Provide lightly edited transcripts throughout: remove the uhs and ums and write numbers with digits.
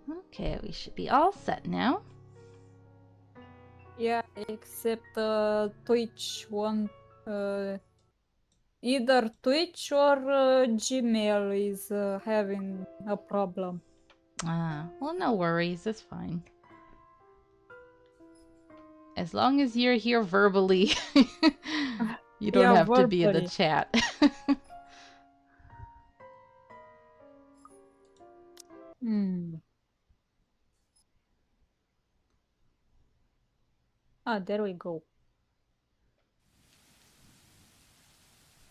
Okay, we should be all set now. Yeah, except Twitch won't. Either Twitch or Gmail is having a problem. Well, no worries. It's fine. As long as you're here verbally, you don't Yeah, have to be in the verbally. chat. Hmm. Ah, there we go.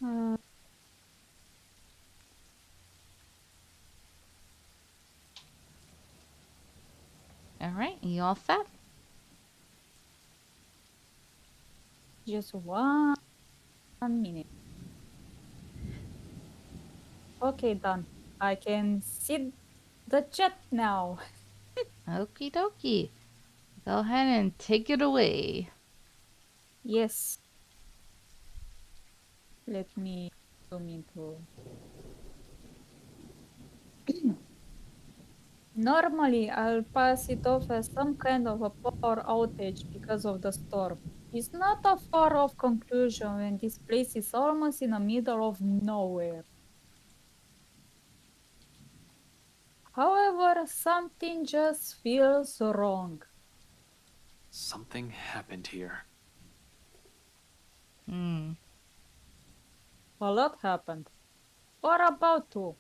Uh, All right, you all set? just 1 minute. Okay, done. I can see the chat now. Okie dokie. Go ahead and take it away. Yes. Let me zoom into. Normally, I'll pass it off as some kind of a power outage because of the storm. It's not a far off conclusion when this place is almost in the middle of nowhere. However, something just feels wrong. Something happened here. Hmm. A lot happened. Or about to.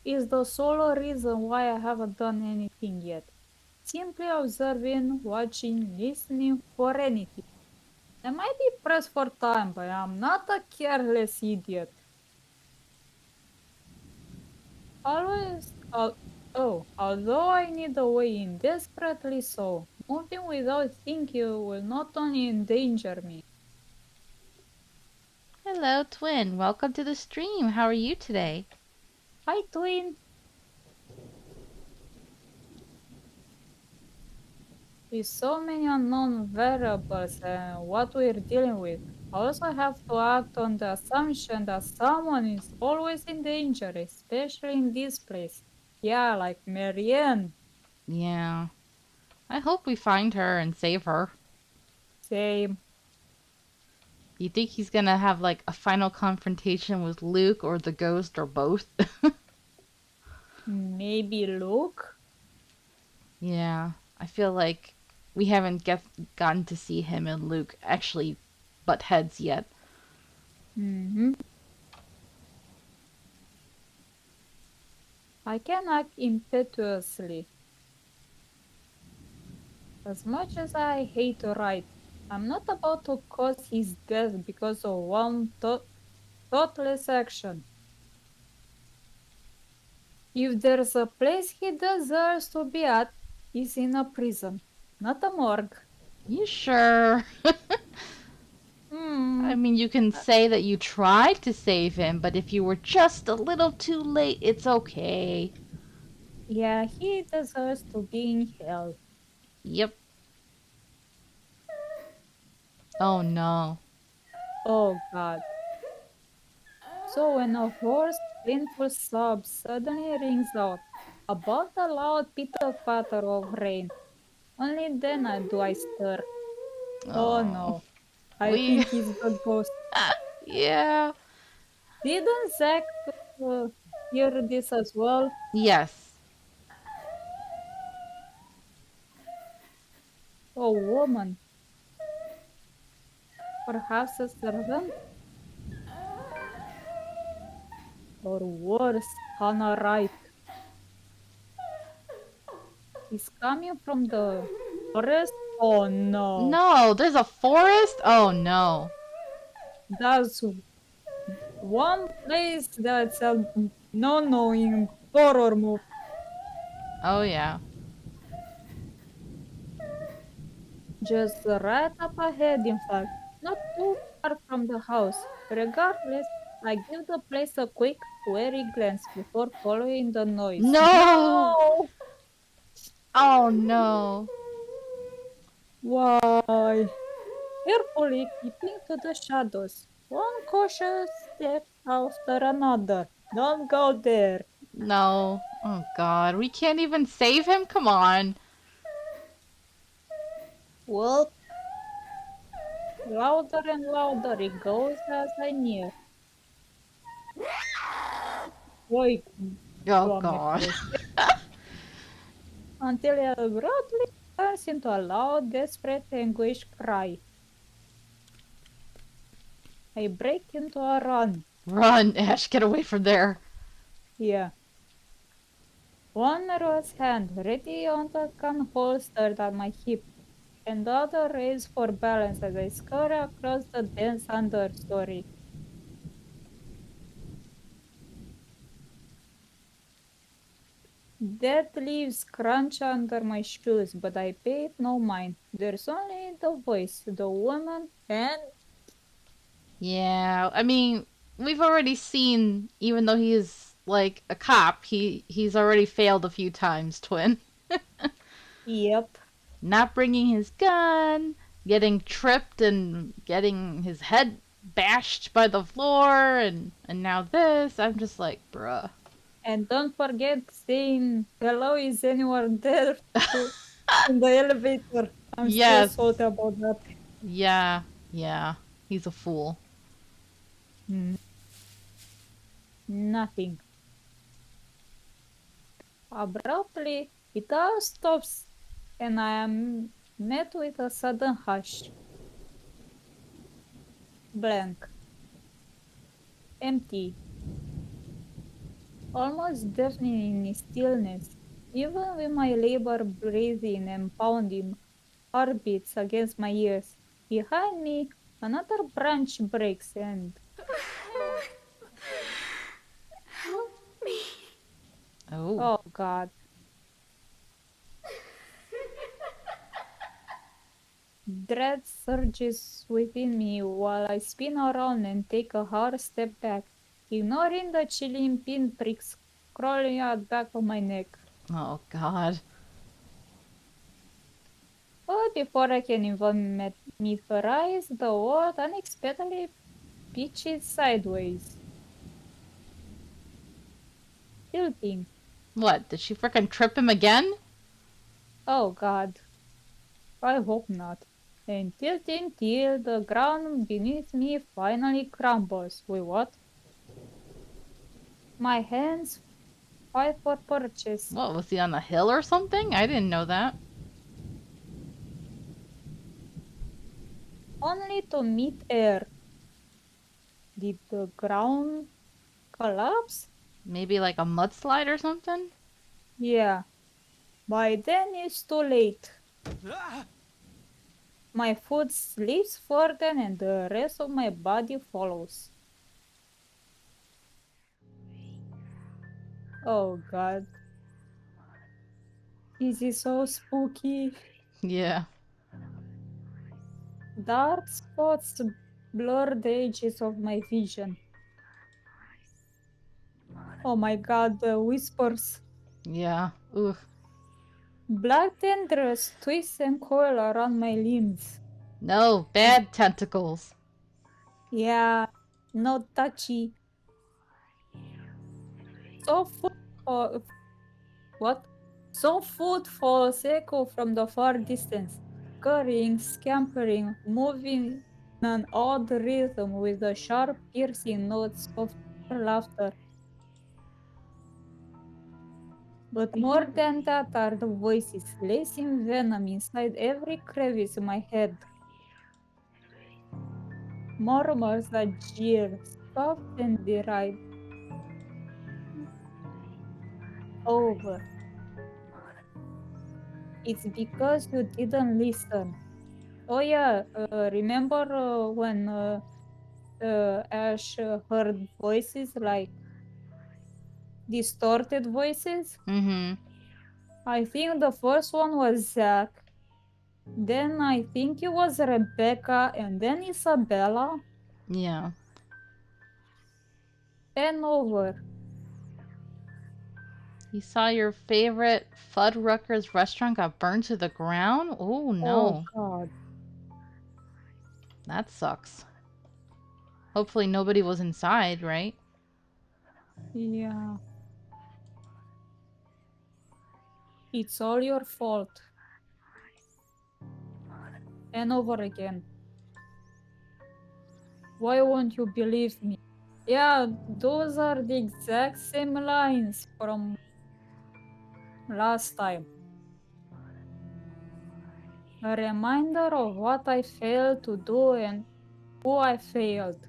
Is the sole reason why I haven't done anything yet. Simply observing, watching, listening for anything. I might be pressed for time, but I'm not a careless idiot. Although I need a way in desperately so, moving without thinking will not only endanger me. Hello, Twin. Welcome to the stream. How are you today? Hi, twin. With so many unknown variables and what we're dealing with, I also have to act on the assumption that someone is always in danger, especially in this place. Yeah, like Marianne. Yeah. I hope we find her and save her. Same. You think he's gonna have like a final confrontation with Luke or the ghost or both? Maybe Luke? Yeah. I feel like we haven't gotten to see him and Luke actually butt heads yet. Mm-hmm. I can act impetuously. As much as I hate to write, I'm not about to cause his death because of one thoughtless action. If there's a place he deserves to be at, it's in a prison, not a morgue. You sure? Hmm. I mean, you can say that you tried to save him, but if you were just a little too late, it's okay. Yeah, he deserves to be in hell. Yep. Oh no. Oh God. So when a hoarse, painful sob suddenly rings out, above the loud pitter-patter of rain, only then do I stir. Oh Oh. no, I We. think it's the ghost. Yeah. Didn't Zach uh, hear this as well? Yes. A woman, perhaps a servant, or worse, Hannah Wright. Is coming from the forest? Oh no, No, there's a forest? Oh no. that's one place that's a no-no in horror movie. Oh yeah. Just right up ahead, in fact, not too far from the house. Regardless, I give the place a quick, wary glance before following the noise. No! No! Oh no. Why? Carefully keeping to the shadows, one cautious step after another. Don't go there. No. Oh god, we can't even save him? Come on. Well, louder and louder it goes as I near. Oi, Oh Doamne god. ferește. Until it abruptly turns into a loud, desperate, anguished cry. I break into a run. Run, Ash, get away from there. Yeah. One nervous hand ready on the gun holstered at my hip, and the other raised for balance as I scurry across the dense understory. Dead leaves crunch under my shoes, but I pay it no mind. There's only the voice, the woman, and Yeah, I mean, we've already seen, even though he is like a cop, he's already failed a few times, Twin. yep. Not bringing his gun, getting tripped and getting his head bashed by the floor, and now this. I'm just like, bruh. And don't forget saying hello, is anyone there to in the elevator. I'm still Yes. salty about that. Yeah, yeah. He's a fool. Mm, nothing. Abruptly, it all stops, and I am met with a sudden hush. Blank. Empty. Almost deafening stillness. Even with my labor breathing and pounding heartbeats against my ears. Behind me, another branch breaks and Help me. Oh. oh god. Dread surges within me while I spin around and take a hard step back, ignoring the chilling pinpricks crawling out back of my neck. Oh god. But before I can even mesmerize, the world unexpectedly pitches sideways, tilting. What? Did she frickin' trip him again? Oh god, I hope not. And tilting till the ground beneath me finally crumbles. Wait, what? My hands fight for purchase. What, was he on a hill or something? I didn't know that. Only to meet air. Did the ground collapse? Maybe like a mudslide or something? Yeah. By then it's too late. My foot slips further and the rest of my body follows. Oh god. This is so spooky. Yeah. Dark spots blur the edges of my vision. Oh my god, the whispers. Yeah. Ooh. Black tendrils twist and coil around my limbs. No, bad tentacles. Yeah, no touchy. So food for what? So food falls echo from the far distance, scurrying, scampering, moving in an odd rhythm with the sharp, piercing notes of laughter. But more than that are the voices, lacing venom inside every crevice in my head. Murmurs that jeer, scoff, and deride. Over. It's because you didn't listen. Oh yeah, remember when Ash heard voices like distorted voices? Mm-hmm. I think the first one was Zach. Then I think it was Rebecca, and then Isabella, Yeah. and over. You saw your favorite Fuddruckers restaurant got burned to the ground? Oh Oh no. god. That sucks. Hopefully nobody was inside, right? Yeah. It's all your fault. And over again. Why won't you believe me? Yeah, those are the exact same lines from last time. A reminder of what I failed to do and who I failed.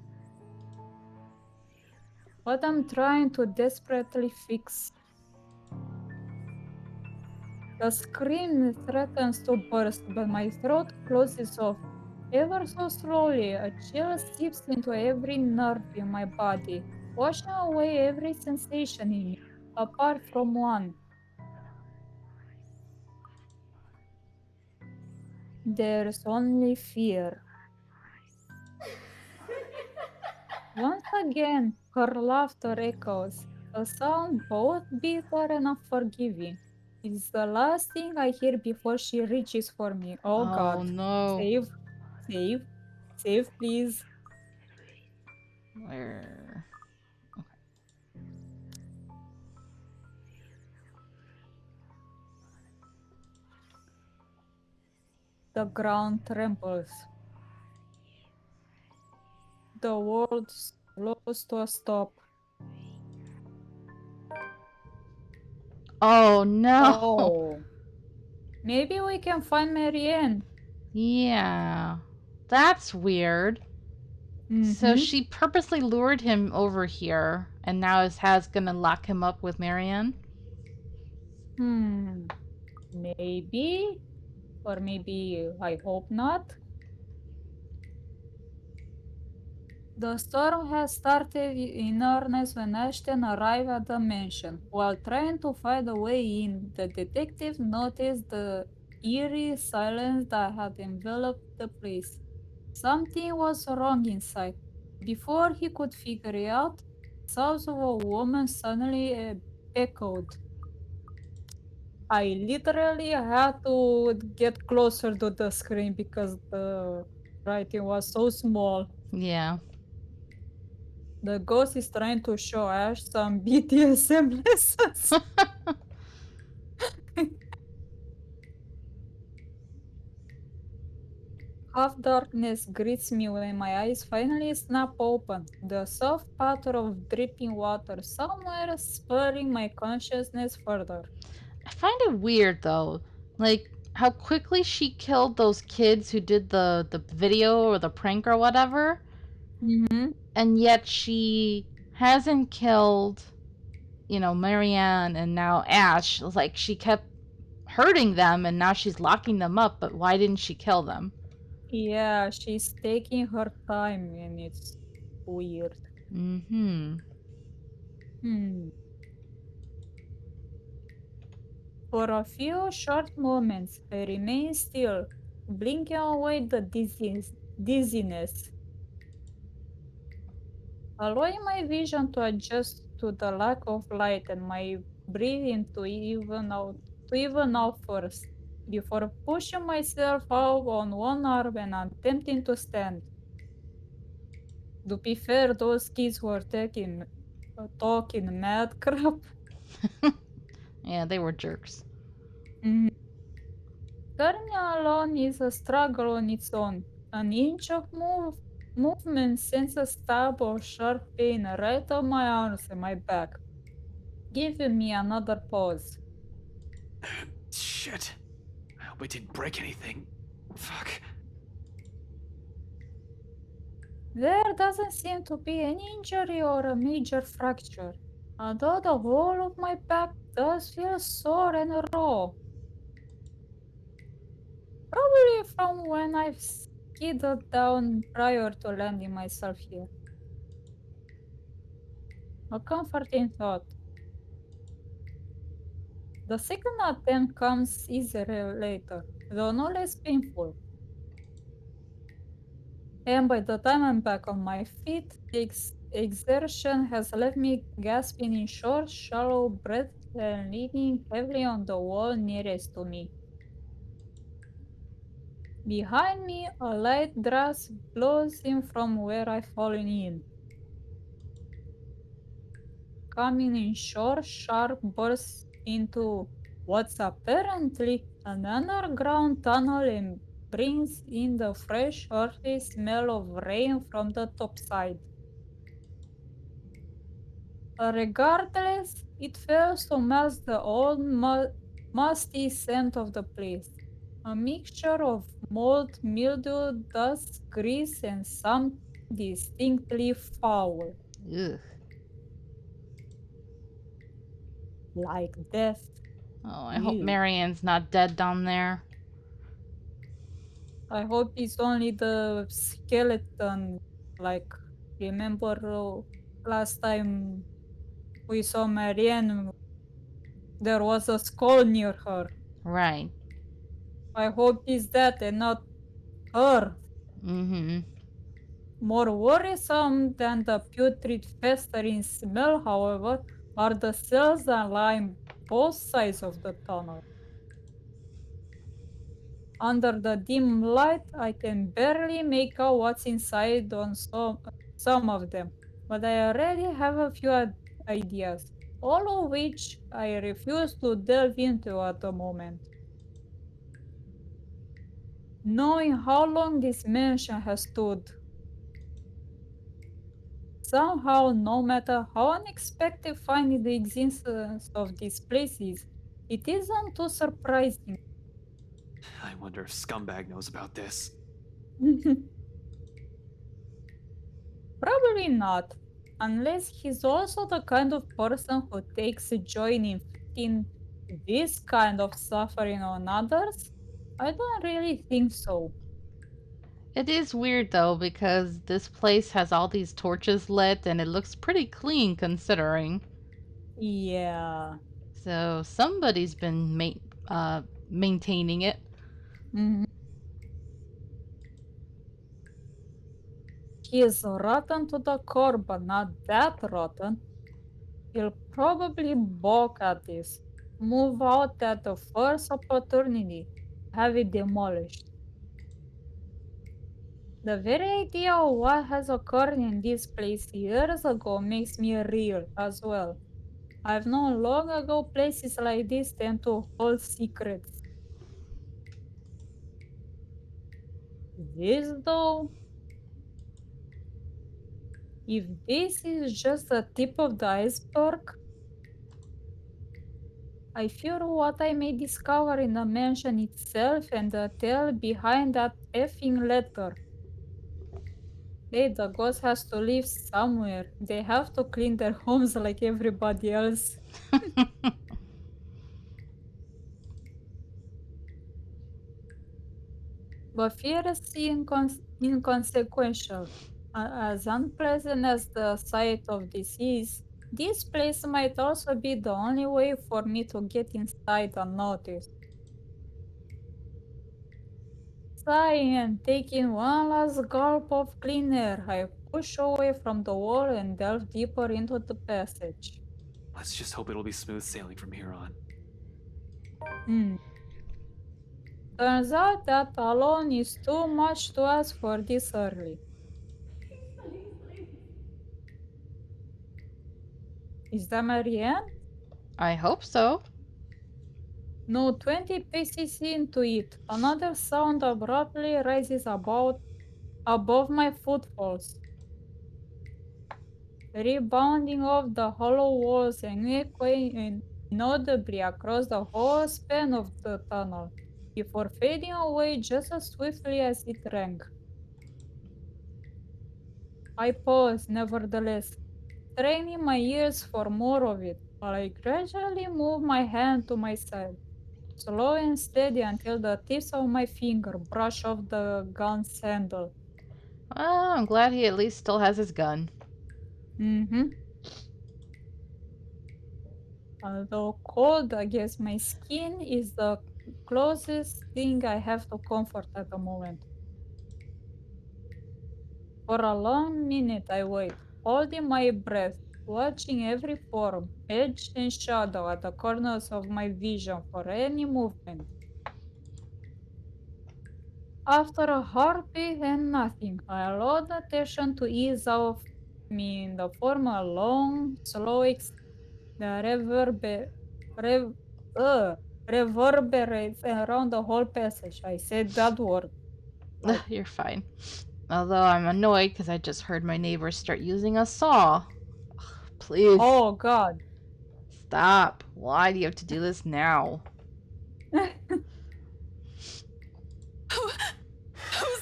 What I'm trying to desperately fix. The scream threatens to burst, but my throat closes off. Ever so slowly, a chill seeps into every nerve in my body, washing away every sensation in me, apart from one. There's only fear. Once again, her laughter echoes, a sound both bitter and unforgiving. It's the last thing I hear before she reaches for me. Oh Oh god. no. Save, save, save, please. Where? The ground trembles. The world slows to a stop. Oh no. Oh, maybe we can find Marianne. Yeah. That's weird. So Mm-hmm. she purposely lured him over here, and now Has gonna lock him up with Marianne? Hmm. Maybe, or maybe I hope not. The storm has started in earnest when Ashton arrived at the mansion. While trying to find a way in, the detective noticed the eerie silence that had enveloped the place. Something was wrong inside. Before he could figure it out, sounds of a woman suddenly echoed. I literally had to get closer to the screen because the writing was so small. Yeah. The ghost is trying to show Ash some BDSM lessons. Half darkness greets me when my eyes finally snap open. The soft patter of dripping water somewhere spurring my consciousness further. I find it weird though, like how quickly she killed those kids who did the video or the prank or whatever, Mm-hmm. and yet she hasn't killed, Marianne and now Ash. Like she kept hurting them, and now she's locking them up. But why didn't she kill them? Yeah, she's taking her time and it's weird. Mm-hmm. Hmm. For a few short moments, I remain still, blinking away the dizziness, allowing my vision to adjust to the lack of light and my breathing to even out first, before pushing myself out on one arm and attempting to stand. To be fair, those kids were talking mad crap. Yeah, they were jerks. Mhm. Turning alone is a struggle on its own. An inch of movement sends a stab or sharp pain right on my arms and my back, giving me another pause. Shit. I hope I didn't break anything. Fuck. There doesn't seem to be any injury or a major fracture, although the whole of my back does feel sore and raw, probably from when I've skidded down prior to landing myself here. A comforting thought. The second attempt comes easier later, though no less painful. And by the time I'm back on my feet, the exertion has left me gasping in short, shallow breaths and leaning heavily on the wall nearest to me. Behind me, a light draft blows in from where I've fallen in, coming in short, sharp bursts into what's apparently an underground tunnel and brings in the fresh, earthy smell of rain from the topside. Regardless, it fails to mask the old musty scent of the place. A mixture of mold, mildew, dust, grease, and some distinctly foul, Ugh. like death. Oh, I hope Ew. Marianne's not dead down there. I hope it's only the skeleton. Like, remember last time we saw Marianne, there was a skull near her. Right. I hope it's that and not her. Mm-hmm. More worrisome than the putrid festering smell, however, are the cells that line both sides of the tunnel. Under the dim light, I can barely make out what's inside on some of them, but I already have a few ideas, all of which I refuse to delve into at the moment. Knowing how long this mansion has stood, somehow, no matter how unexpected finding the existence of these places, it isn't too surprising. I wonder if Scumbag knows about this. Probably not, unless he's also the kind of person who takes joy in inflicting this kind of suffering on others. I don't really think so. It is weird though because this place has all these torches lit and it looks pretty clean considering. Yeah. So somebody's been maintaining it. Mhm. He is rotten to the core, but not that rotten. He'll probably balk at this, move out at the first opportunity, have it demolished. The very idea of what has occurred in this place years ago makes me real as well. I've known long ago places like this tend to hold secrets. This, though, if this is just the tip of the iceberg, I fear what I may discover in the mansion itself and the tale behind that effing letter. Hey, the ghost has to live somewhere. They have to clean their homes like everybody else. But fear is inconsequential. As unpleasant as the sight of this is, this place might also be the only way for me to get inside unnoticed. Sighing and taking one last gulp of clean air, I push away from the wall and delve deeper into the passage. Let's just hope it'll be smooth sailing from here on. Hmm. Turns out that alone is too much to ask for this early. Is that Marianne? I hope so. No, 20 paces into it, another sound abruptly rises above my footfalls, rebounding off the hollow walls and echoing inaudibly across the whole span of the tunnel, before fading away just as swiftly as it rang. I pause, nevertheless, straining my ears for more of it, while I gradually move my hand to my side, slow and steady until the tips of my finger brush off the gun's handle. Well, I'm glad he at least still has his gun. Mm-hmm. Although cold against my skin is the closest thing I have to comfort at the moment. For a long minute I wait, holding my breath, watching every form, edge and shadow at the corners of my vision for any movement. After a heartbeat and nothing, I allowed the tension to ease off me in the form of long, slow, the reverb, rev, reverberates around the whole passage. I said that word. Like, You're fine. Although I'm annoyed because I just heard my neighbors start using a saw. Please oh god. stop. Why do you have to do this now? Who's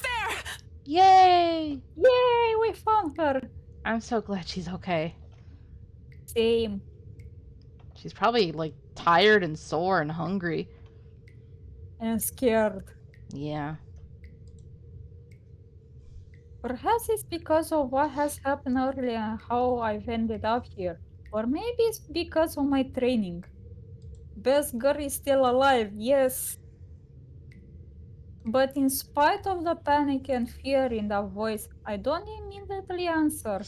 there? Yay! Yay, we found her. I'm so glad she's okay. Same. She's probably like tired and sore and hungry. And scared. Yeah. Perhaps it's because of what has happened earlier and how I've ended up here. Or maybe it's because of my training. Besgar is still alive, yes. But in spite of the panic and fear in that voice, I don't immediately answer.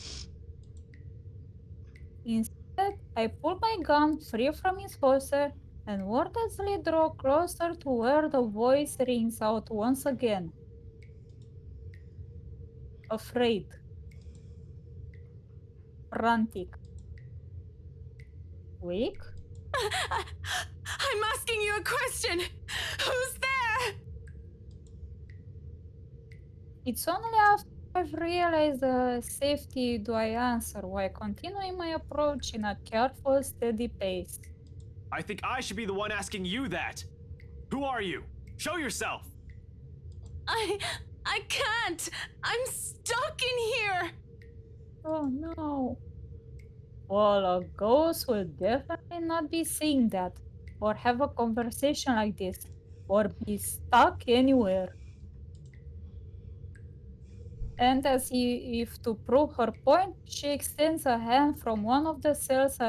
Instead, I pull my gun free from its holster and wordlessly draw closer to where the voice rings out once again. Afraid. Frantic. Wake? I'm asking you a question. Who's there? It's only after I've realized the safety do I answer while continuing my approach in a careful, steady pace. I think I should be the one asking you that. Who are you? Show yourself. I can't. I'm stuck in here. Oh no. Well, a ghost will definitely not be saying that, or have a conversation like this, or be stuck anywhere. And as if to prove her point, she extends a hand from one of the cells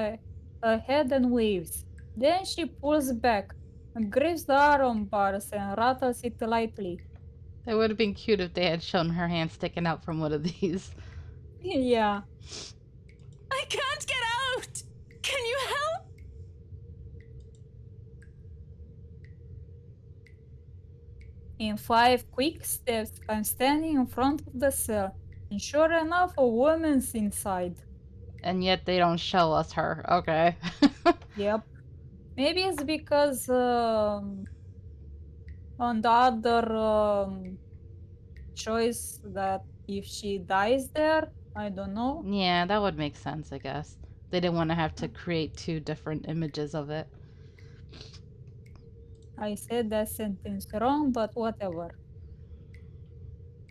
ahead and waves. Then she pulls back, grips the arm bars, and rattles it lightly. It would have been cute if they had shown her hand sticking out from one of these. Yeah. I can't get out. Can you help? In 5 quick steps, I'm standing in front of the cell, and sure enough, a woman's inside. And yet they don't show us her. Okay. Yep. Maybe it's because on the other choice that if she dies there, I don't know. Yeah, that would make sense, I guess. They didn't want to have to create 2 different images of it. I said that sentence wrong, but whatever.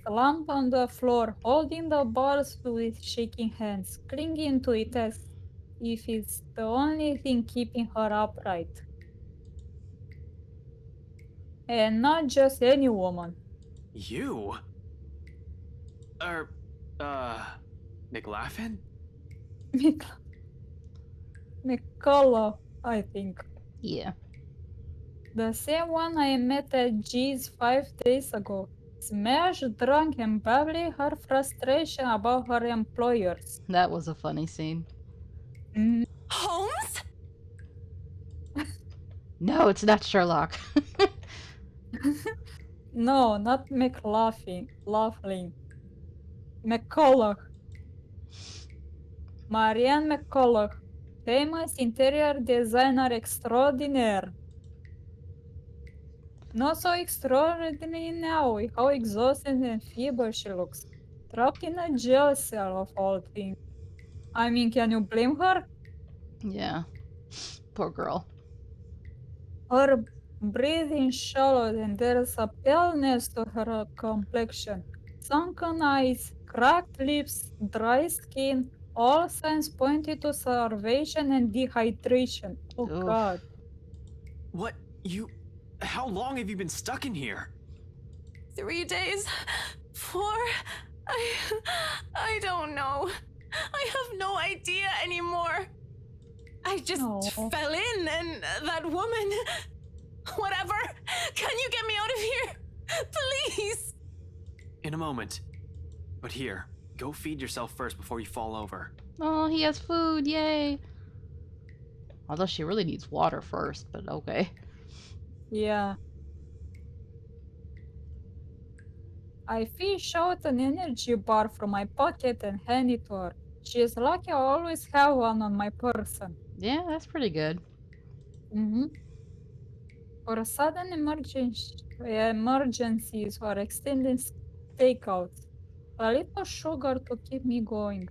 Slumped on the floor, holding the bars with shaking hands, clinging to it as if it's the only thing keeping her upright. And not just any woman. You? McLaughlin? McCullough, I think. Yeah. The same one I met at G's 5 days ago. Smashed, drunk, and babbling her frustration about her employers. That was a funny scene. Mm, Holmes? No, it's not Sherlock. no, not McLaughlin. McCullough. Marianne McCullough. Famous interior designer extraordinaire. Not so extraordinary now with how exhausted and feeble she looks. Trapped in a jail cell of all things. I mean, can you blame her? Yeah. Poor girl. Her breathing shallow and there's a paleness to her complexion. Sunken eyes, cracked lips, dry skin, all signs pointed to starvation and dehydration. Oh Oof. god. What? How long have you been stuck in here? 3 days? 4? I don't know. I have no idea anymore. I just No. fell in and that woman. Whatever. Can you get me out of here? Please. In a moment. But here, go feed yourself first before you fall over. Oh, he has food. Yay. Although she really needs water first, but okay. Yeah. I fish out an energy bar from my pocket and hand it to her. She is lucky I always have one on my person. Yeah, that's pretty good. Mm-hmm. For sudden emergencies or extended takeouts. A little sugar to keep me going.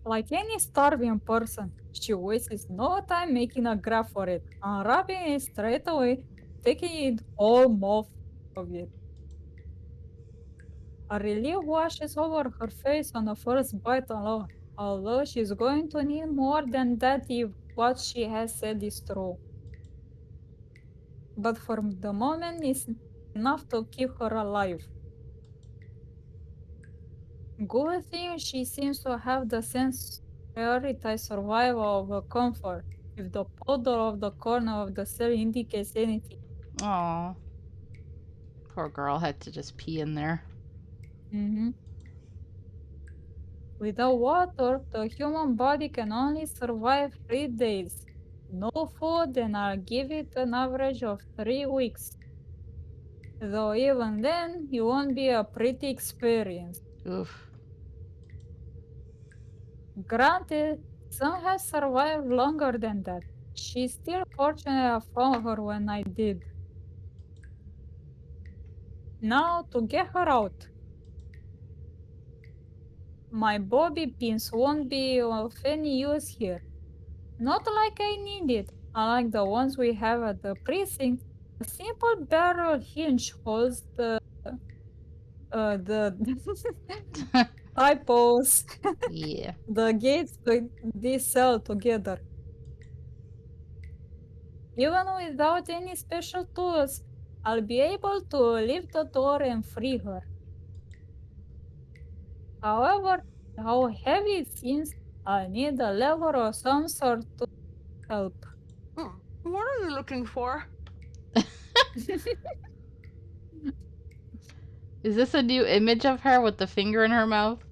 Like any starving person, she wastes no time making a graph for it, unwrapping it straight away, taking it all off of it. A relief washes over her face on the first bite alone, although she's going to need more than that if what she has said is true. But for the moment, it's enough to keep her alive. Good thing she seems to have the sense to prioritize survival over comfort, if the puddle of the corner of the cell indicates anything. Aw. Poor girl had to just pee in there. Mhm. Without water, the human body can only survive 3 days. No food, and I'll give it an average of 3 weeks. Though even then, it won't be a pretty experience. Oof. Granted, some have survived longer than that. She's still fortunate I found her when I did. Now, to get her out. My bobby pins won't be of any use here. Not like I need it, unlike the ones we have at the precinct. A simple barrel hinge holds the typos, Yeah. the gates to this cell together. Even without any special tools, I'll be able to lift the door and free her. However, how heavy it seems, I'll need a lever or some sort to help. What are you looking for? Is this a new image of her with the finger in her mouth?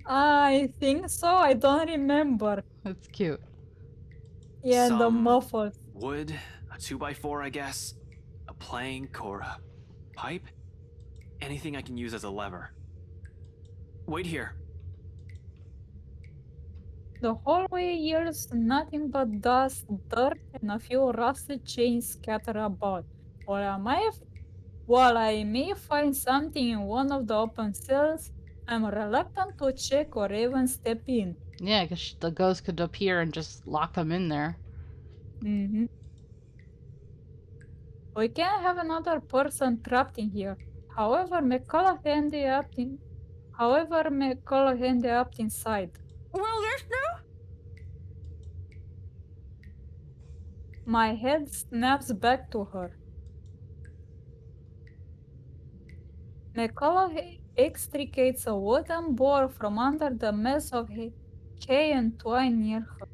I think so. I don't remember. That's cute. Yeah, the Some muffled. wood, a 2x4, I guess, a plank, or a pipe. Anything I can use as a lever. Wait here. The hallway yields nothing but dust, dirt, and a few rusted chains scattered about. While I may find something in one of the open cells, I'm reluctant to check or even step in. Yeah, because the ghost could appear and just lock them in there. Mhm. We can't have another person trapped in here. However, McCullough ended up inside. Well, there's no. My head snaps back to her. McCullough extricates a wooden board from under the mess of hay and twine near her.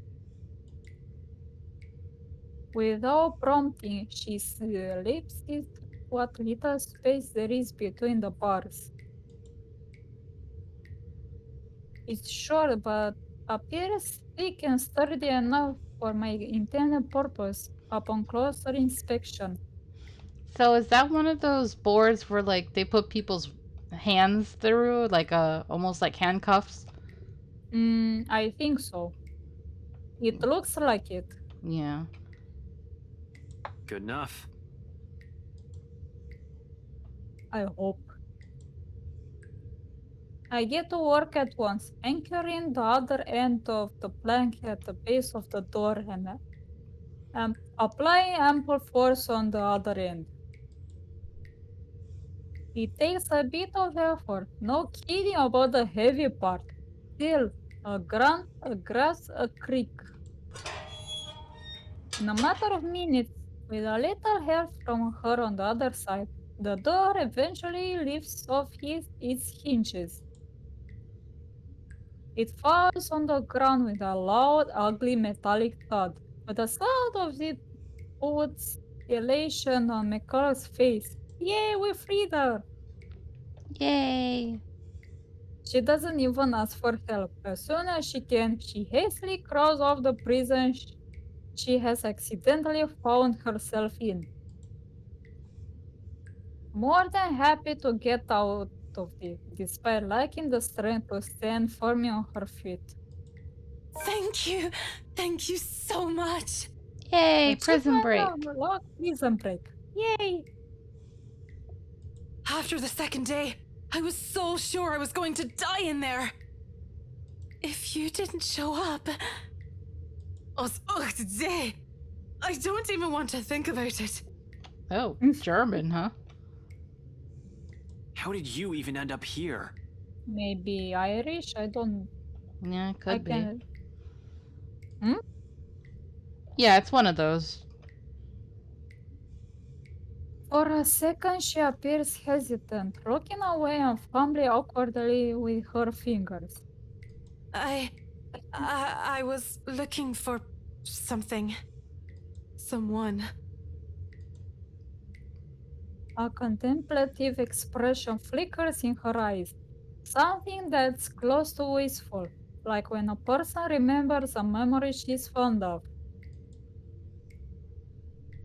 Without prompting, she slips it what little space there is between the bars. It's short, but appears thick and sturdy enough for my intended purpose upon closer inspection. So is that one of those boards where like they put people's hands through, like almost like handcuffs? I think so. It looks like it. Yeah. Good enough. I hope. I get to work at once, anchoring the other end of the plank at the base of the door and applying ample force on the other end. It takes a bit of effort, no kidding about the heavy part. Still, a grunt, a grasp, a creak. In a matter of minutes, with a little help from her on the other side, the door eventually lifts off its hinges. It falls on the ground with a loud, ugly metallic thud, but the sound of it puts elation on McCullough's face. Yay, we freed her! Yay. She doesn't even ask for help. As soon as she can, she hastily crawls off the prison she has accidentally found herself in. More than happy to get out of it, despite lacking the strength to stand firmly on her feet. Thank you. Thank you so much. Yay, prison break. Achievement unlocked, prison break. Yay! After the second day, I was so sure I was going to die in there. If you didn't show up. Today. I don't even want to think about it. Oh, German, huh? How did you even end up here? Maybe Irish? I don't... Yeah, I could be. can... Yeah, it's one of those. For a second, she appears hesitant, looking away and fumbling awkwardly with her fingers. I was looking for something. Someone. A contemplative expression flickers in her eyes, something that's close to wistful, like when a person remembers a memory she's fond of.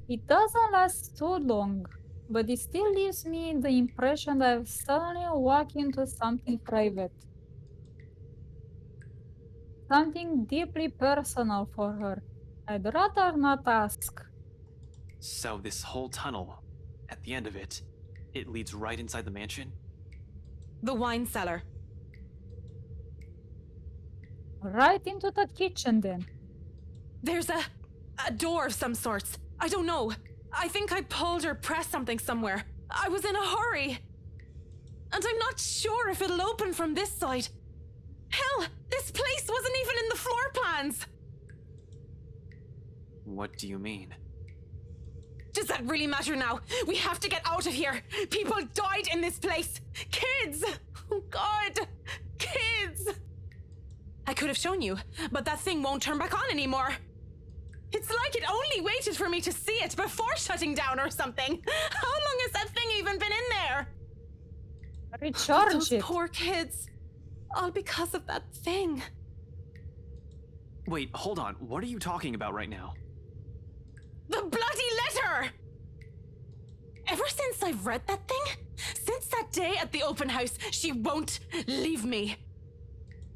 It doesn't last too long, but it still leaves me the impression that I've suddenly walked into something private. Something deeply personal for her. I'd rather not ask. So this whole tunnel, at the end of it, it leads right inside the mansion? The wine cellar. Right into the kitchen then. There's a door of some sorts. I don't know. I think I pulled or pressed something somewhere. I was in a hurry. And I'm not sure if it'll open from this side. Hell, this place wasn't even in the floor plans. What do you mean? Does that really matter now? We have to get out of here. People died in this place. Kids! Oh God! Kids! I could have shown you, but that thing won't turn back on anymore. It's like it only waited for me to see it before shutting down or something. How long has that thing even been in there? Recharge Those it. poor kids. All because of that thing. Wait, hold on. What are you talking about right now? The bloody letter! Ever since I've read that thing, since that day at the open house, she won't leave me.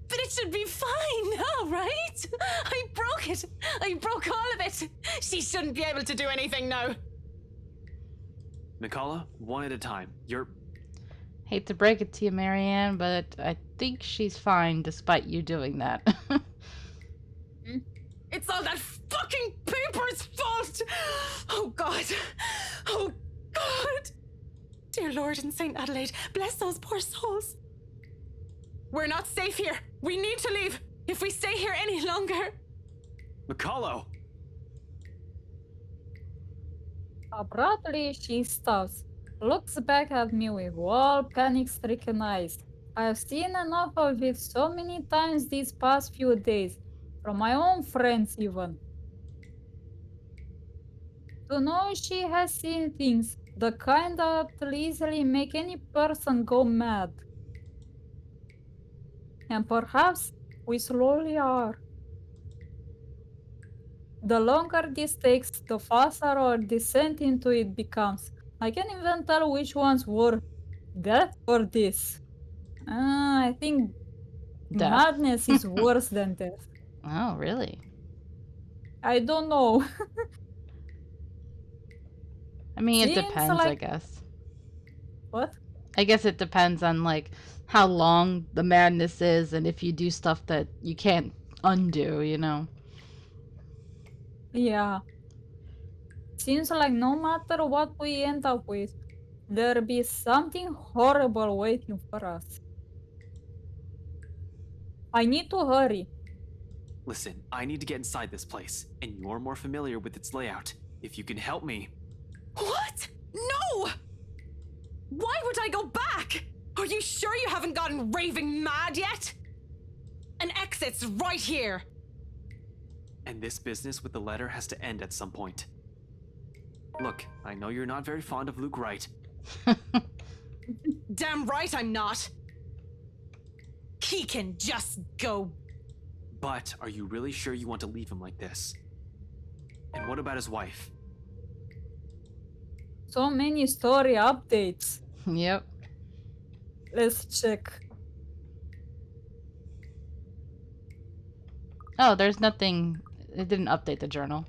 But it should be fine now, right? I broke it. I broke all of it. She shouldn't be able to do anything now. Mikala, one at a time. You're... Hate to break it to you, Marianne, but I think she's fine despite you doing that. It's all that fucking paper's fault! Oh God! Oh God! Dear Lord in St. Adelaide, bless those poor souls. We're not safe here. We need to leave. If we stay here any longer... Mikalo! Abruptly, she stops, looks back at me with wild, panic-stricken eyes. I've seen enough of it so many times these past few days, from my own friends even. To know she has seen things, the kind that'll easily make any person go mad. And perhaps we slowly are. The longer this takes, the faster our descent into it becomes. I can't even tell which ones were death or this. I think Death. madness is worse than death. Oh, really? I don't know. I mean, it Seems depends, I like- guess. What? I guess it depends on, like, how long the madness is and if you do stuff that you can't undo, you know? Yeah. Seems like no matter what we end up with, there'll be something horrible waiting for us. I need to hurry. Listen, I need to get inside this place, and you're more familiar with its layout. If you can help me... What? No! Why would I go back? Are you sure you haven't gotten raving mad yet? An exit's right here. And this business with the letter has to end at some point. Look, I know you're not very fond of Luke Wright. Damn right I'm not. He can just go. But are you really sure you want to leave him like this? And what about his wife? So many story updates. Yep. Let's check. Oh, there's nothing. It didn't update the journal.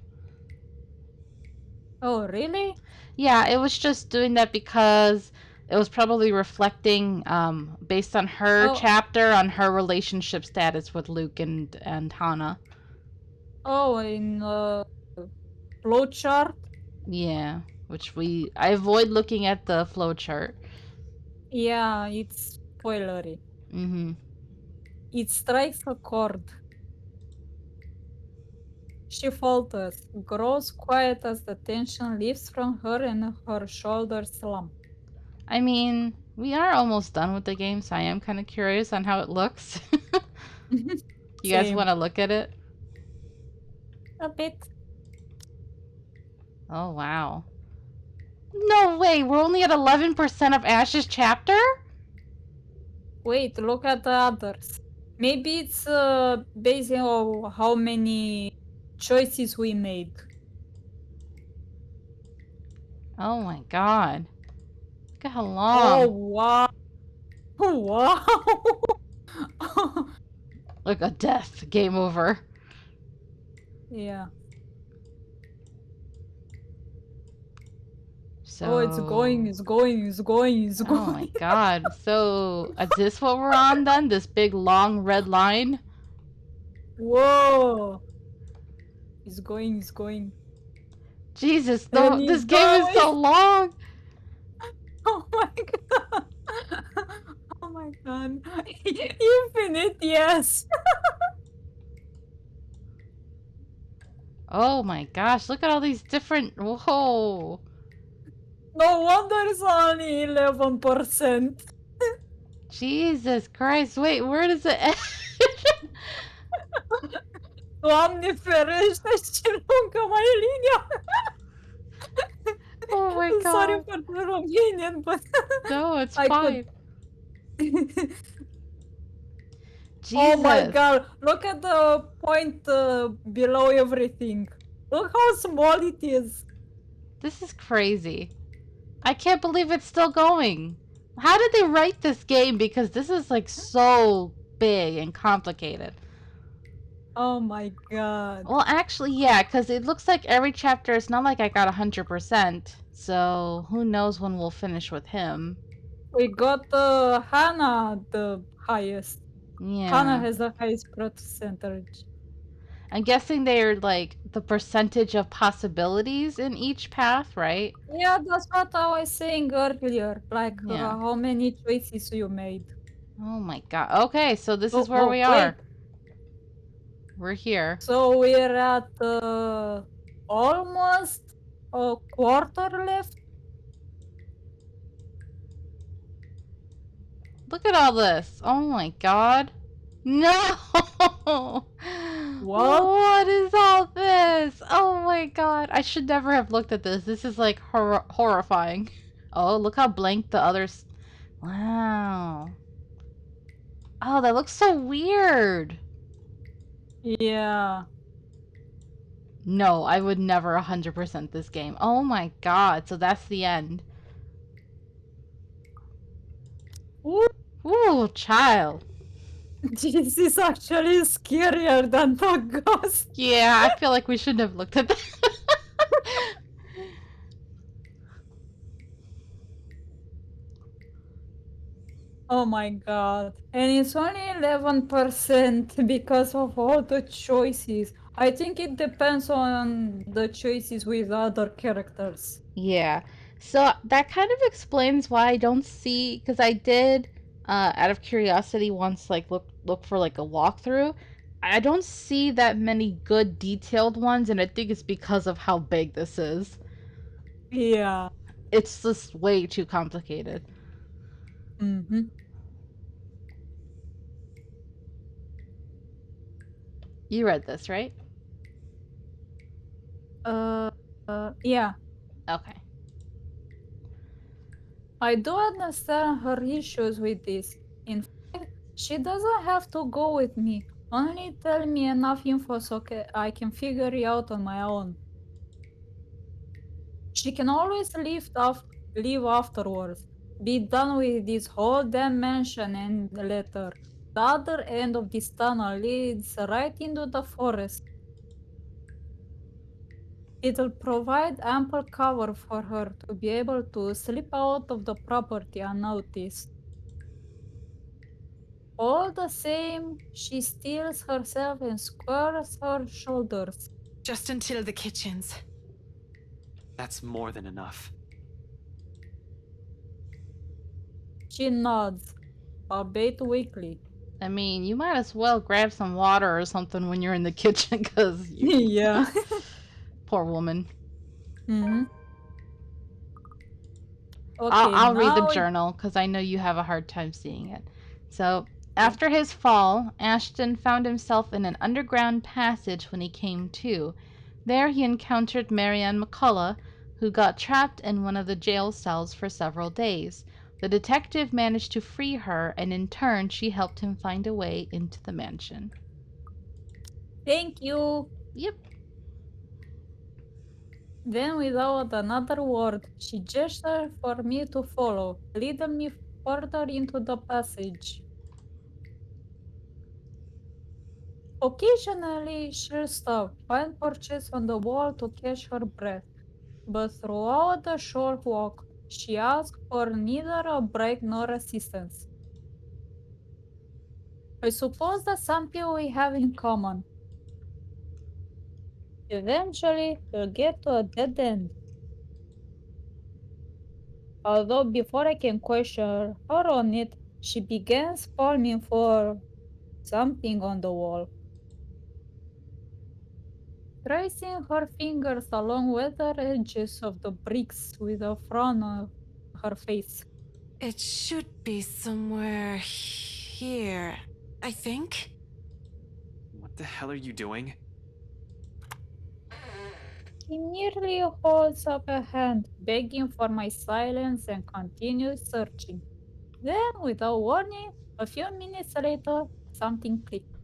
Oh, really? Yeah, it was just doing that because it was probably reflecting, based on her Oh, chapter, on her relationship status with Luke and Hana. oh, in flowchart? Yeah, which I avoid looking at the flowchart. Yeah, it's spoilery. Mm-hmm. It strikes a chord. She falters, grows quiet as the tension lifts from her and her shoulders slump. I mean, we are almost done with the game, so I am kind of curious on how it looks. You guys Same. want to look at it? A bit. Oh, wow. No way, we're only at 11% of Ash's chapter? Wait, look at the others. Maybe it's based on how many choices we made. Oh my god. Look at how Oh, long. wow. Wow. Look, a death. Game over. Yeah. Oh, it's going, So... it's going, it's going, it's Oh my going. god. So, is this what we're on then? This big long red line? Whoa. It's going, it's going. Jesus, And this it's game is so going. long! Oh my god. Oh my god. Infinite, yes. Oh my gosh, look at all these different... Whoa! No wonder it's only 11%. Jesus Christ, wait, where does it end? Doamne ferește, ce lungă mai e linia! Oh my Sorry god. for the Romanian, but No, it's I fine. Oh my Jesus. god, look at the point below everything. Look how small it is. This is crazy. I can't believe it's still going. How did they write this game? Because this is like so big and complicated. Oh my god. Well, actually, yeah, because it looks like every chapter, it's not like I got 100%. So who knows when we'll finish with him. We got Hannah the highest. Yeah. Hannah has the highest percentage. I'm guessing they're like the percentage of possibilities in each path, right? Yeah, that's what I was saying earlier. Like Yeah. how many choices you made. Oh my god. Okay, so this is where Oh, we wait. are. We're here. So we're at almost a quarter left. Look at all this. Oh my god. No! What is all this? Oh my god. I should never have looked at this. This is like horrifying. Oh, look how blank the others. Wow. Oh, that looks so weird. Yeah. No, I would never 100% this game. Oh my god. So that's the end. Ooh, Ooh, child. this is actually scarier than the ghost. Yeah, I feel like we shouldn't have looked at that. Oh my god. And it's only 11% because of all the choices. I think it depends on the choices with other characters. Yeah. So that kind of explains why I don't see, because I did, out of curiosity, once like look for like a walkthrough. I don't see that many good detailed ones, and I think it's because of how big this is. Yeah. It's just way too complicated. Mm-hmm. You read this, right? Yeah. Okay. I do understand her issues with this. In fact, she doesn't have to go with me. Only tell me enough info so I can figure it out on my own. She can always leave afterwards. Be done with this whole damn mansion and letter. The other end of this tunnel leads right into the forest. It'll provide ample cover for her to be able to slip out of the property unnoticed. All the same, she steels herself and squares her shoulders. Just until the kitchens. That's more than enough. She nods, albeit weakly. I mean, you might as well grab some water or something when you're in the kitchen, because Yeah. poor woman. hmm I'll read the now journal because I know you have a hard time seeing it. So, after his fall, Ashton found himself in an underground passage when he came to. There he encountered Marianne McCullough, who got trapped in one of the jail cells for several days. The detective managed to free her, and in turn, she helped him find a way into the mansion. thank you. Yep. Then, without another word, she gestured for me to follow, leading me further into the passage. Occasionally, she'll stop, find perches on the wall to catch her breath, but throughout the short walk, she asked for neither a break nor assistance. I suppose that's something we have in common. Eventually, we'll get to a dead end. Although before I can question her on it, she begins palming for something on the wall, tracing her fingers along weathered edges of the bricks with a frown on her face. It should be somewhere here, I think. What the hell are you doing? She nearly holds up a hand, begging for my silence and continues searching. Then, without warning, a few minutes later, something clicked.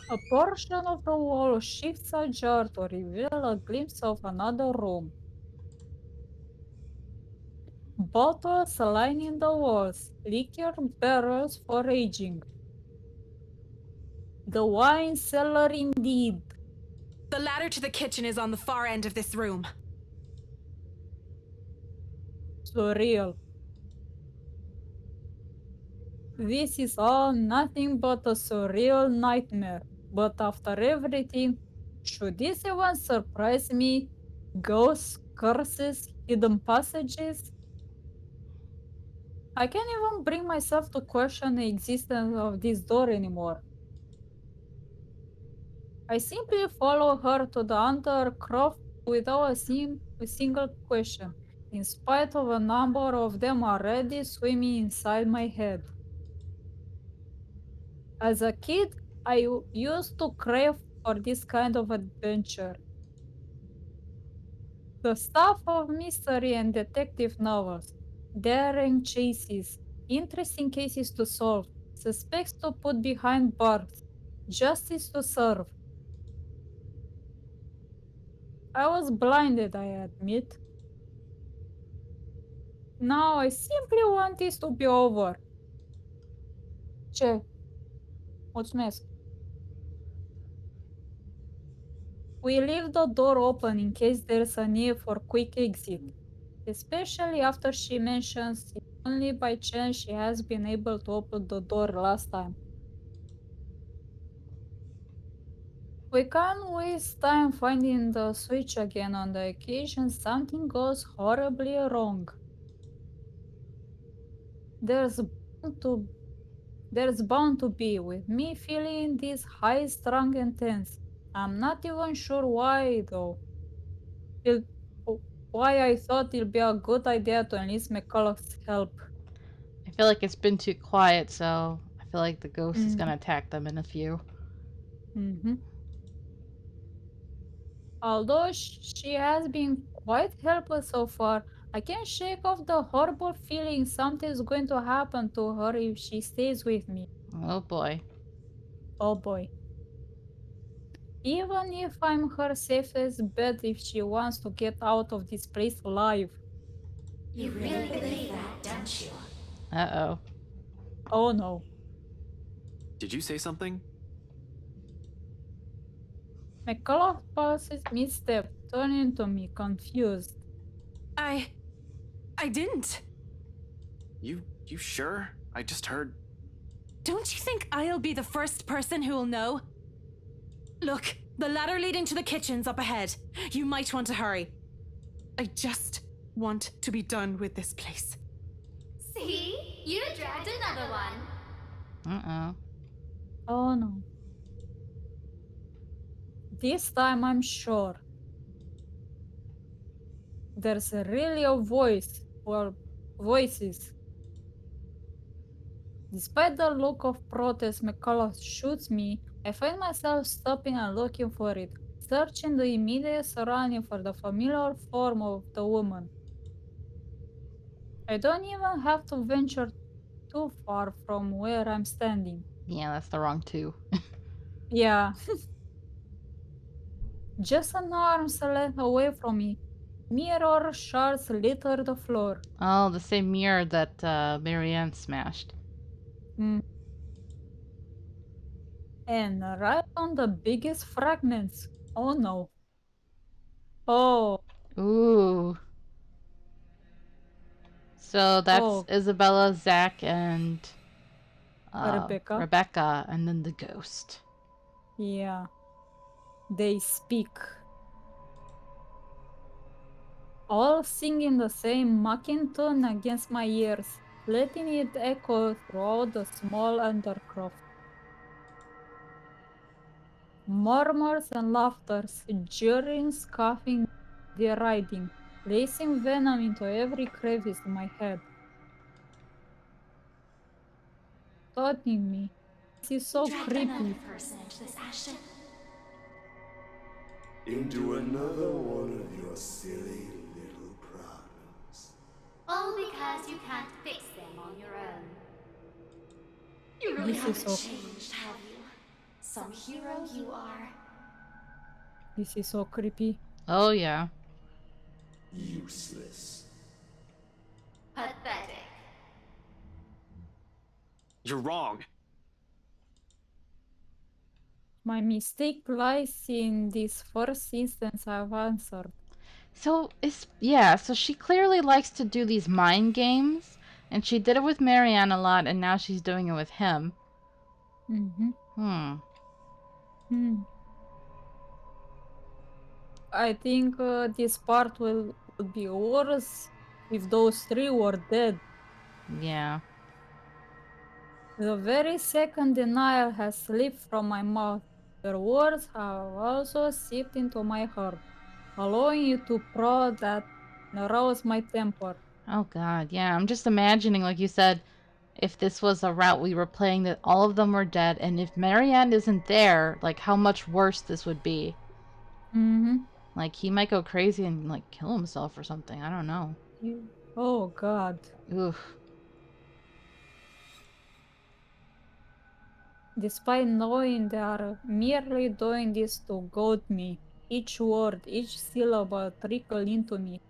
A portion of the wall shifts ajar to reveal a glimpse of another room. Bottles lining the walls, liquor barrels for aging. The wine cellar indeed. The ladder to the kitchen is on the far end of this room. Surreal. This is all nothing but a surreal nightmare. But after everything, should this even surprise me? Ghosts, curses, hidden passages? I can't even bring myself to question the existence of this door anymore. I simply follow her to the undercroft without a single question, in spite of a number of them already swimming inside my head. As a kid, I used to crave for this kind of adventure. The stuff of mystery and detective novels, daring chases, interesting cases to solve, suspects to put behind bars, justice to serve. I was blinded, I admit. Now I simply want this to be over. Ce? Mulțumesc. We leave the door open in case there's a need for quick exit, especially after she mentions it only by chance she has been able to open the door last time. We can't waste time finding the switch again on the occasion something goes horribly wrong. There's bound to There's bound to be, with me feeling this high strung and tense. I'm not even sure why though. It, why I thought it'd be a good idea to enlist McCullough's help. I feel like it's been too quiet, so I feel like the ghost is Mm. gonna attack them in a few. Mm-hmm. Although she has been quite helpless so far, I can't shake off the horrible feeling something's going to happen to her if she stays with me. Oh boy. Oh boy. Even if I'm her safest bet if she wants to get out of this place alive. You really believe that, don't you? Uh-oh. Oh no. Did you say something? McCullough pauses misstep, turning to me confused. I didn't. You sure? I just heard. Don't you think I'll be the first person who'll know? Look, the ladder leading to the kitchen's up ahead. You might want to hurry. I just want to be done with this place. See? You dragged another one. Uh-oh. Oh no. This time I'm sure. There's really a voice or voices. Despite the look of protest McCullough shoots me, I find myself stopping and looking for it, searching the immediate surrounding for the familiar form of the woman. I don't even have to venture too far from where I'm standing. Yeah, that's the wrong two. Yeah, just an arm's length away from me. Mirror shards litter the floor. Oh, the same mirror that Marianne smashed. Mm. And right on the biggest fragments. Oh no. Oh, Ooh. So that's oh, Isabella, Zach, and Rebecca. Rebecca, and then the ghost. Yeah, they speak. All singing the same mocking tune against my ears, letting it echo throughout the small undercroft. Murmurs and laughters, jeering, scoffing, deriding, placing venom into every crevice in my head, taunting me. This is so Dragged another creepy. person into this, Ashton. Into another one of your silly little problems. All because you can't fix them on your own. You really This is haven't so changed, have you? Some hero you are. this is so creepy. Oh, yeah. Useless. Pathetic. You're wrong. My mistake lies in this first instance I've answered. So so she clearly likes to do these mind games, and she did it with Marianne a lot, and now she's doing it with him. Mm-hmm. Hmm. Hmm. I think this part would be worse if those three were dead. Yeah. The very second denial has slipped from my mouth, their words have also seeped into my heart, allowing you to prod that and arouse my temper. Oh God, yeah. I'm just imagining, like you said, if this was a route we were playing, that all of them were dead, and if Marianne isn't there, like how much worse this would be. Mm-hmm. Like he might go crazy and like kill himself or something. I don't know. Oh God. Oof. Despite knowing they are merely doing this to goad me, each word, each syllable trickle into me,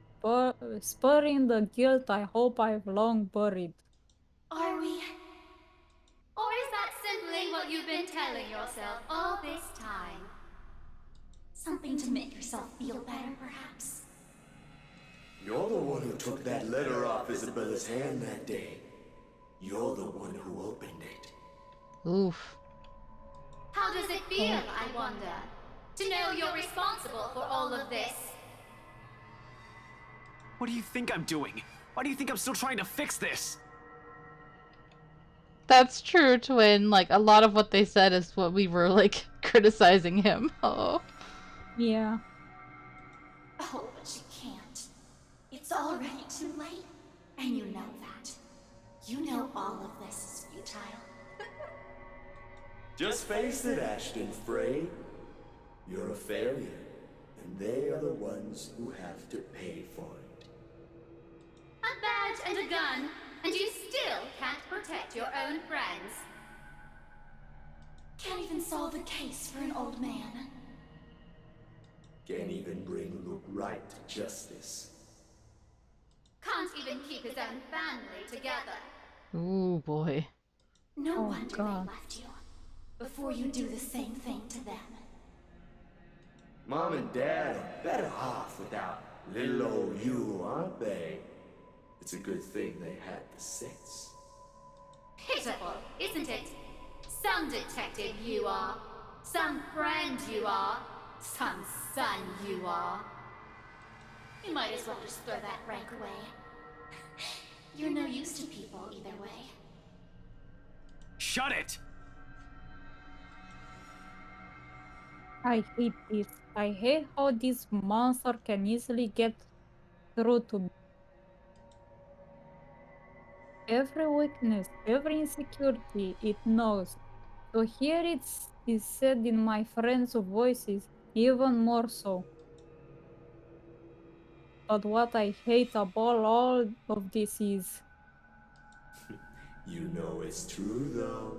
spurring the guilt I hope I've long buried. Are we? Or is that simply what you've been telling yourself all this time? Something to make yourself feel better, perhaps? You're the one who took that letter off Isabella's hand that day. You're the one who opened it. Oof. How does it feel, I wonder, to know you're responsible for all of this? What do you think I'm doing? Why do you think I'm still trying to fix this? That's true, Twin. Like a lot of what they said is what we were like criticizing him. Oh. Yeah. Oh, but you can't. It's already too late. And you know that. You know all of this is futile. Just face it, Ashton Frey. You're a failure, and they are the ones who have to pay for it. A badge and a gun, and you still can't protect your own friends. Can't even solve a case for an old man. Can't even bring Luke Wright to justice. Can't even keep his own family together. Ooh boy. No Oh, wonder God. they left you. Before you do the same thing to them. Mom and Dad are better off without little old you, aren't they? It's a good thing they had the sense. Pitiful, isn't it? Some detective you are. Some friend you are. Some son you are. You might as well just throw that rank away. You're no use to people either way. Shut it! I hate this. I hate how this monster can easily get through to me. Every weakness, every insecurity, it knows. To hear it is said in my friends' voices, even more so. But what I hate about all of this is You know it's true, though.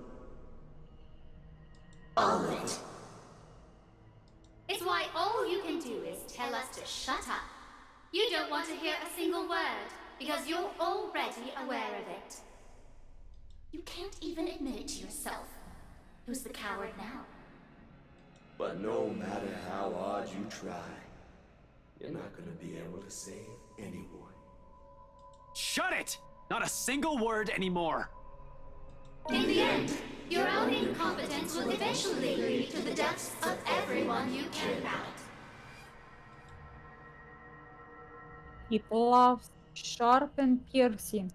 All of it. It's why all you can do is tell us to shut up. You don't want to hear a single word, because you're already aware of it. You can't even admit it to yourself. Who's the coward now? But no matter how hard you try, you're not gonna be able to save anyone. Shut it! Not a single word anymore. In the end, your own incompetence will eventually lead to the deaths of everyone you care about. it laughs sharp and piercing.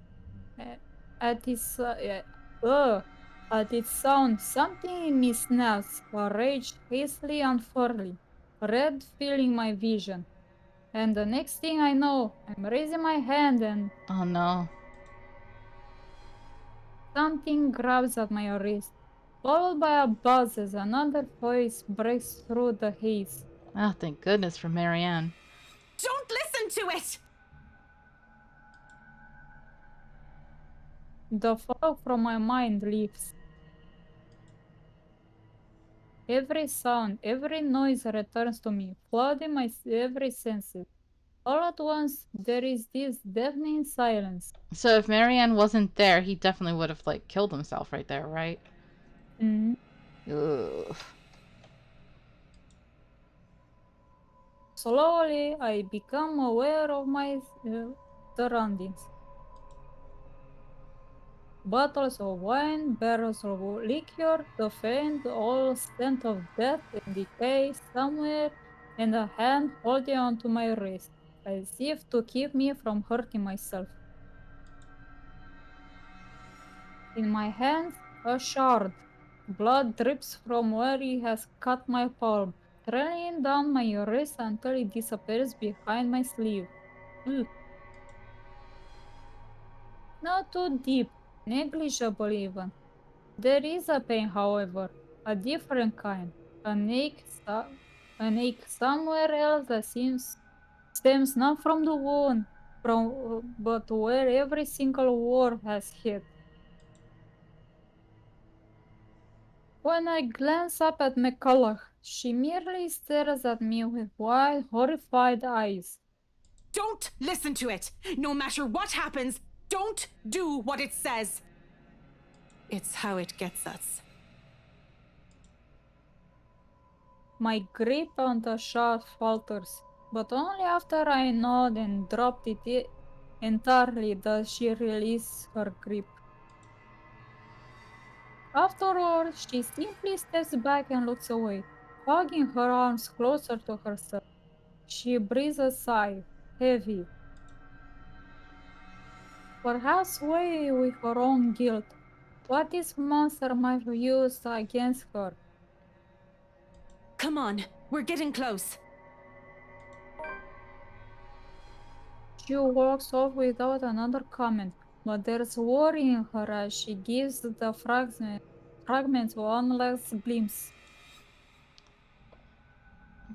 At its at its sound, something in me snaps, rage hastily and furry, red filling my vision. And the next thing I know, I'm raising my hand and Oh no. something grabs at my wrist, followed by a buzz as another voice breaks through the haze. Oh, thank goodness for Marianne. Don't listen to it! The fog from my mind lifts. Every sound, every noise returns to me, flooding my every senses. All at once, there is this deafening silence. So if Marianne wasn't there, he definitely would have like killed himself right there, right? Mm. Ugh. Slowly, I become aware of my surroundings. Bottles of wine, barrels of liquor, the faint old scent of death and decay somewhere, and a hand holding onto my wrist, as if to keep me from hurting myself. In my hands, a shard. Blood drips from where he has cut my palm, trailing down my wrist until it disappears behind my sleeve. Ugh. Not too deep, negligible even. There is a pain, however, a different kind, an ache somewhere else that stems not from the wound, but where every single war has hit. When I glance up at McCulloch, she merely stares at me with wide, horrified eyes. Don't listen to it! No matter what happens, don't do what it says! It's how it gets us. My grip on the shot falters, but only after I nod and drop it entirely does she release her grip. Afterward, she simply steps back and looks away, hugging her arms closer to herself. She breathes a sigh, heavy, perhaps weighted with her own guilt. What this monster might have used against her. Come on, we're getting close. She walks off without another comment, but there's worry in her as she gives the fragments one last glimpse.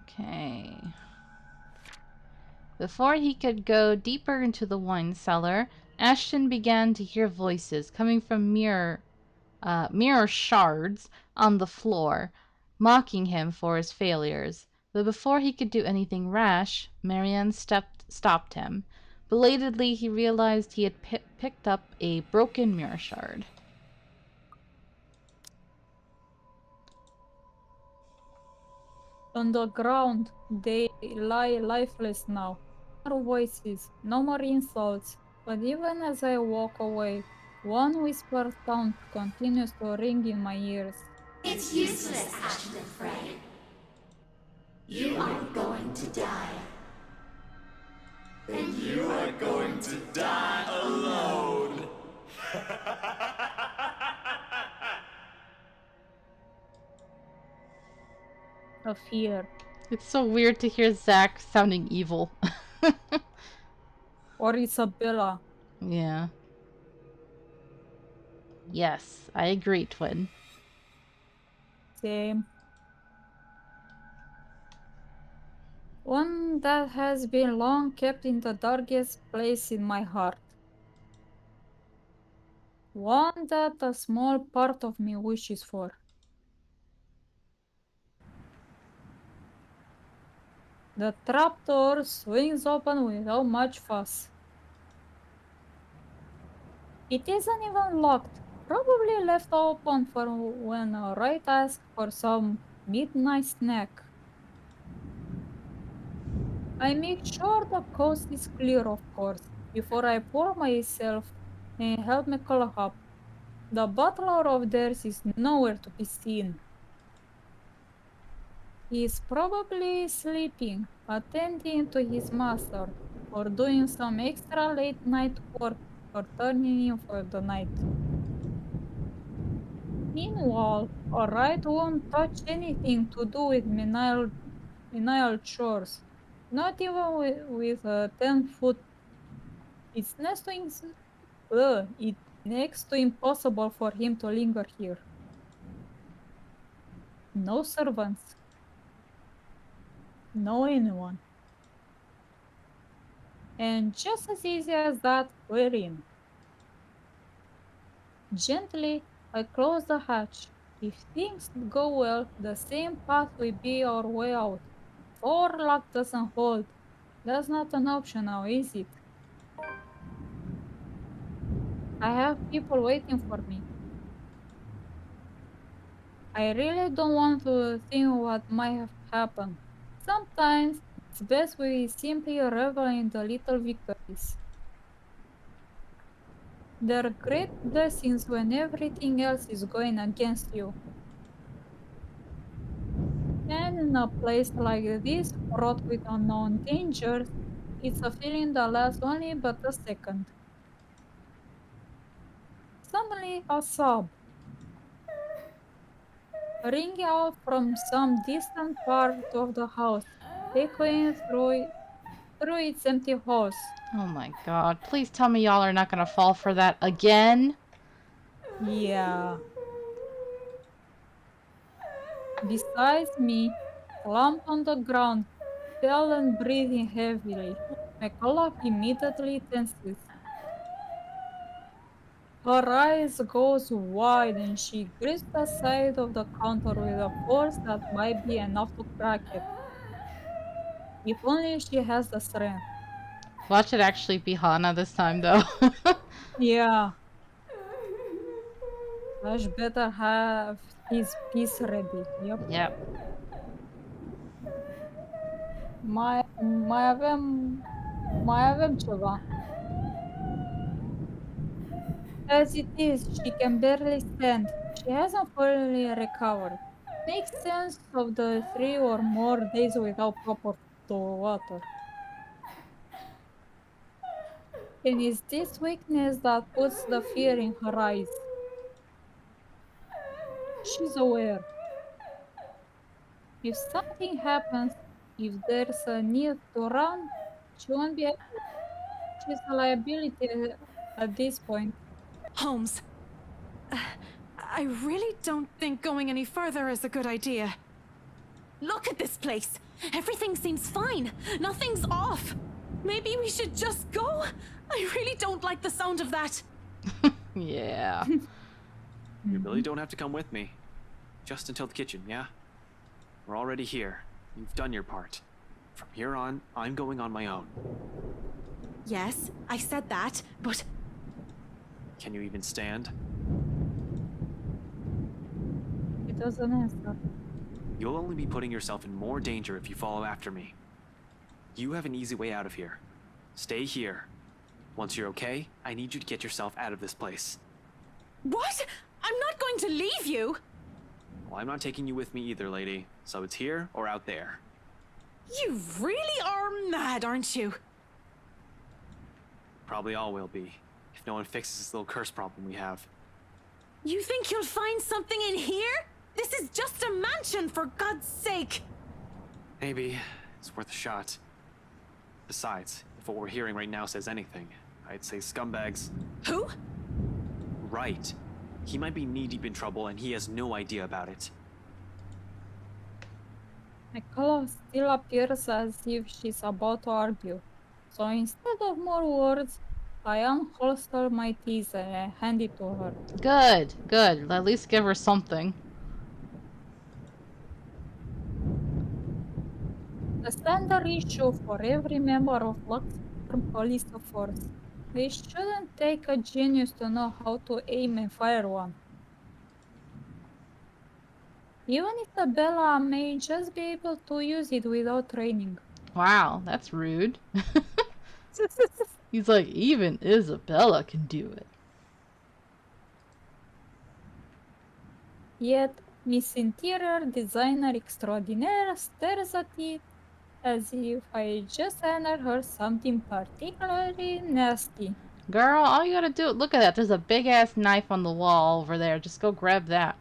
Okay. Before he could go deeper into the wine cellar, Ashton began to hear voices coming from mirror shards on the floor, mocking him for his failures. But before he could do anything rash, Marianne stopped him. Belatedly, he realized he had picked up a broken mirror shard. On the ground, they lie lifeless now. No more voices, no more insults. But even as I walk away, one whispered sound continues to ring in my ears. It's useless, Ashton Frey. You aren't going to die. And you are going to die alone. A fear. It's so weird to hear Zach sounding evil. Or Isabella. Yeah. Yes, I agree, Twin. Same. One that has been long kept in the darkest place in my heart. One that a small part of me wishes for. The trapdoor swings open without much fuss. It isn't even locked, probably left open for when Wright asks for some midnight snack. I make sure the coast is clear, of course, before I pour myself and help me call up. The butler of theirs is nowhere to be seen. He is probably sleeping, attending to his master, or doing some extra late night work, or turning in for the night. Meanwhile, Wright won't touch anything to do with menial chores, not even with a 10-foot. It's next to impossible for him to linger here. No servants. No anyone. And just as easy as that, we're in. Gently, I close the hatch. If things go well, the same path will be our way out. If our luck doesn't hold, that's not an option now, is it? I have people waiting for me. I really don't want to think what might have happened. Sometimes it's best we simply revel in the little victories. They're great blessings when everything else is going against you. And in a place like this, fraught with unknown dangers, it's a feeling that lasts only but a second. Suddenly, a sob, ringing out from some distant part of the house, echoing through its empty halls. Oh my god. Please tell me y'all are not gonna fall for that again. Yeah. Besides me, slumped on the ground, pale and breathing heavily, McCullough immediately tenses. Her eyes goes wide and she grips the side of the counter with a force that might be enough to crack it. If only she has the strength. Watch it actually be Hana this time, though. Yeah. Ash better have his piece ready. Yep. Yep. Mai avem ceva. As it is, she can barely stand. She hasn't fully recovered. Makes sense of the 3 or more days without proper water. And it's this weakness that puts the fear in her eyes. She's aware. If something happens, if there's a need to run, she won't be able. She's a liability at this point. Holmes, I really don't think going any further is a good idea. Look at this place. Everything seems fine. Nothing's off. Maybe we should just go? I really don't like the sound of that. Yeah. You really don't have to come with me. Just until the kitchen, yeah? We're already here. You've done your part. From here on, I'm going on my own. Yes, I said that, but Can you even stand? It doesn't answer. You'll only be putting yourself in more danger if you follow after me. You have an easy way out of here. Stay here. Once you're okay, I need you to get yourself out of this place. What? I'm not going to leave you! Well, I'm not taking you with me either, lady. So it's here or out there. You really are mad, aren't you? Probably all will be, if no one fixes this little curse problem we have. You think you'll find something in here? This is just a mansion, for God's sake! Maybe. It's worth a shot. Besides, if what we're hearing right now says anything, I'd say scumbags. Who? Right. He might be knee-deep in trouble and he has no idea about it. Nicola still appears as if she's about to argue. So instead of more words, I unholster my teeth and I hand it to her. Good, good. At least give her something. The standard issue for every member of Luxembourg police force. It shouldn't take a genius to know how to aim and fire one. Even Isabella may just be able to use it without training. Wow, that's rude. He's like, even Isabella can do it. Yet, Miss Interior Designer Extraordinaire stares at it as if I just handed her something particularly nasty. Girl, all you gotta do, look at that. There's a big ass knife on the wall over there. Just go grab that.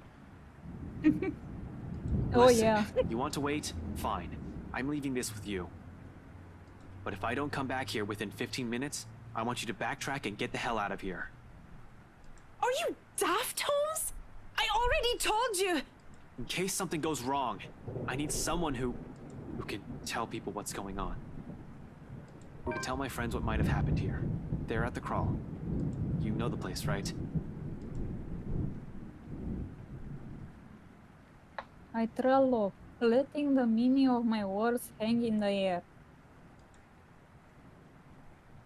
Oh Listen, yeah. You want to wait? Fine. I'm leaving this with you. But if I don't come back here within 15 minutes, I want you to backtrack and get the hell out of here. Are you daft, Holmes? I already told you! In case something goes wrong, I need someone who can tell people what's going on. Who can tell my friends what might have happened here. They're at the crawl. You know the place, right? I trail off, letting the meaning of my words hang in the air.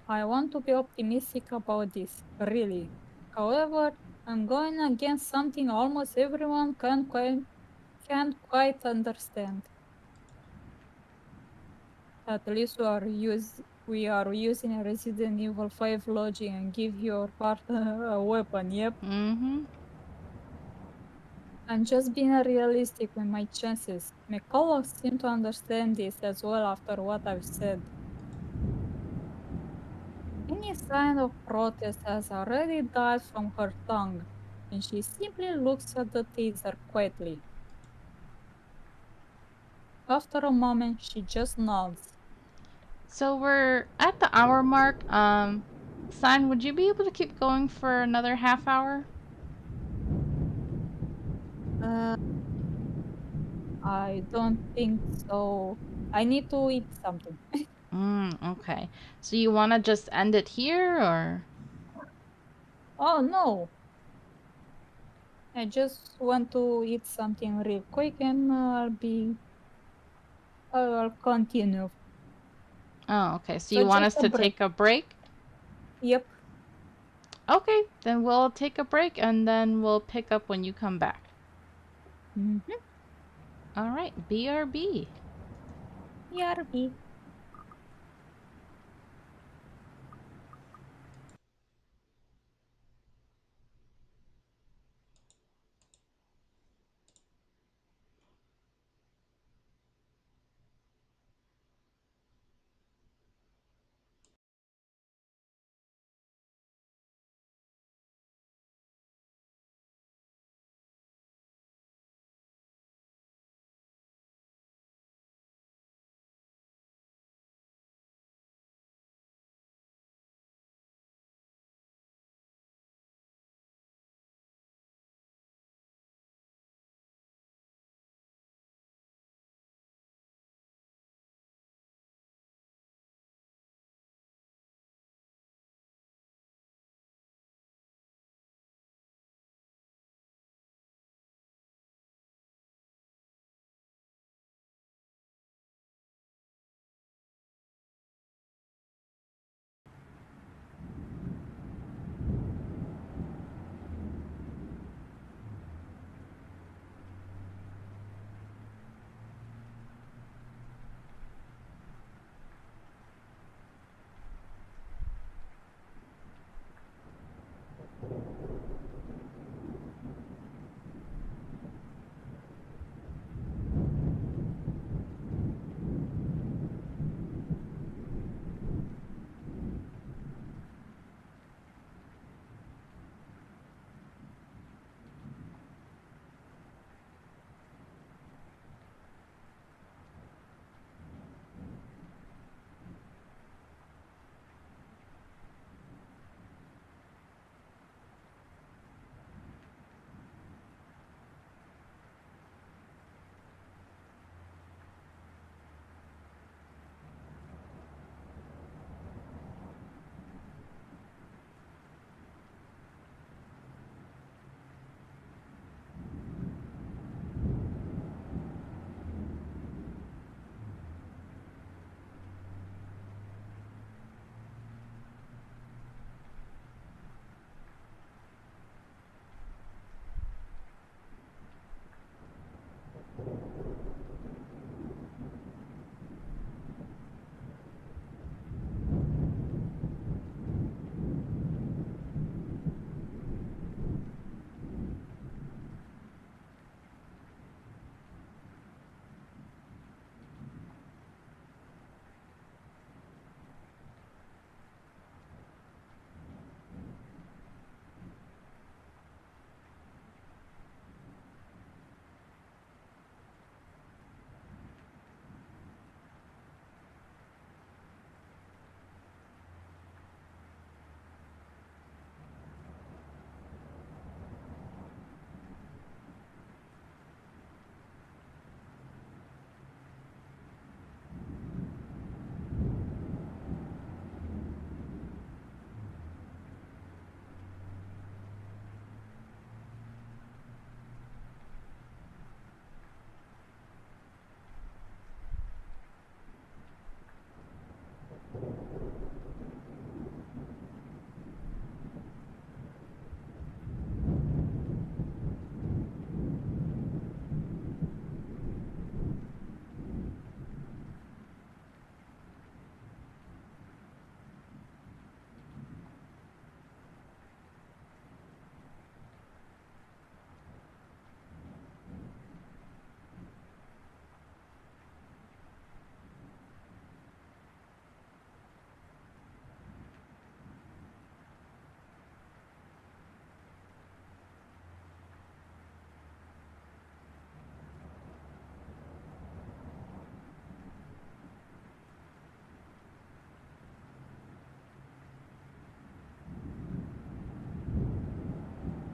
I want to be optimistic about this, really. However, I'm going against something almost everyone can't quite understand. At least we are using a Resident Evil 5 logic and give your partner a weapon, yep. Mm-hmm. I'm just being realistic with my chances. McCullough seemed to understand this as well after what I've said. Any sign of protest has already died from her tongue, and she simply looks at the taser quietly. After a moment, she just nods. So we're at the hour mark. Sign, would you be able to keep going for another half hour? I don't think so. I need to eat something. Okay. So you want to just end it here, or? Oh no! I just want to eat something real quick and I'll continue. Oh, okay. So So you want just us a to break. take a break? Yep. Okay, then we'll take a break and then we'll pick up when you come back. Mm-hmm. All right, BRB. BRB.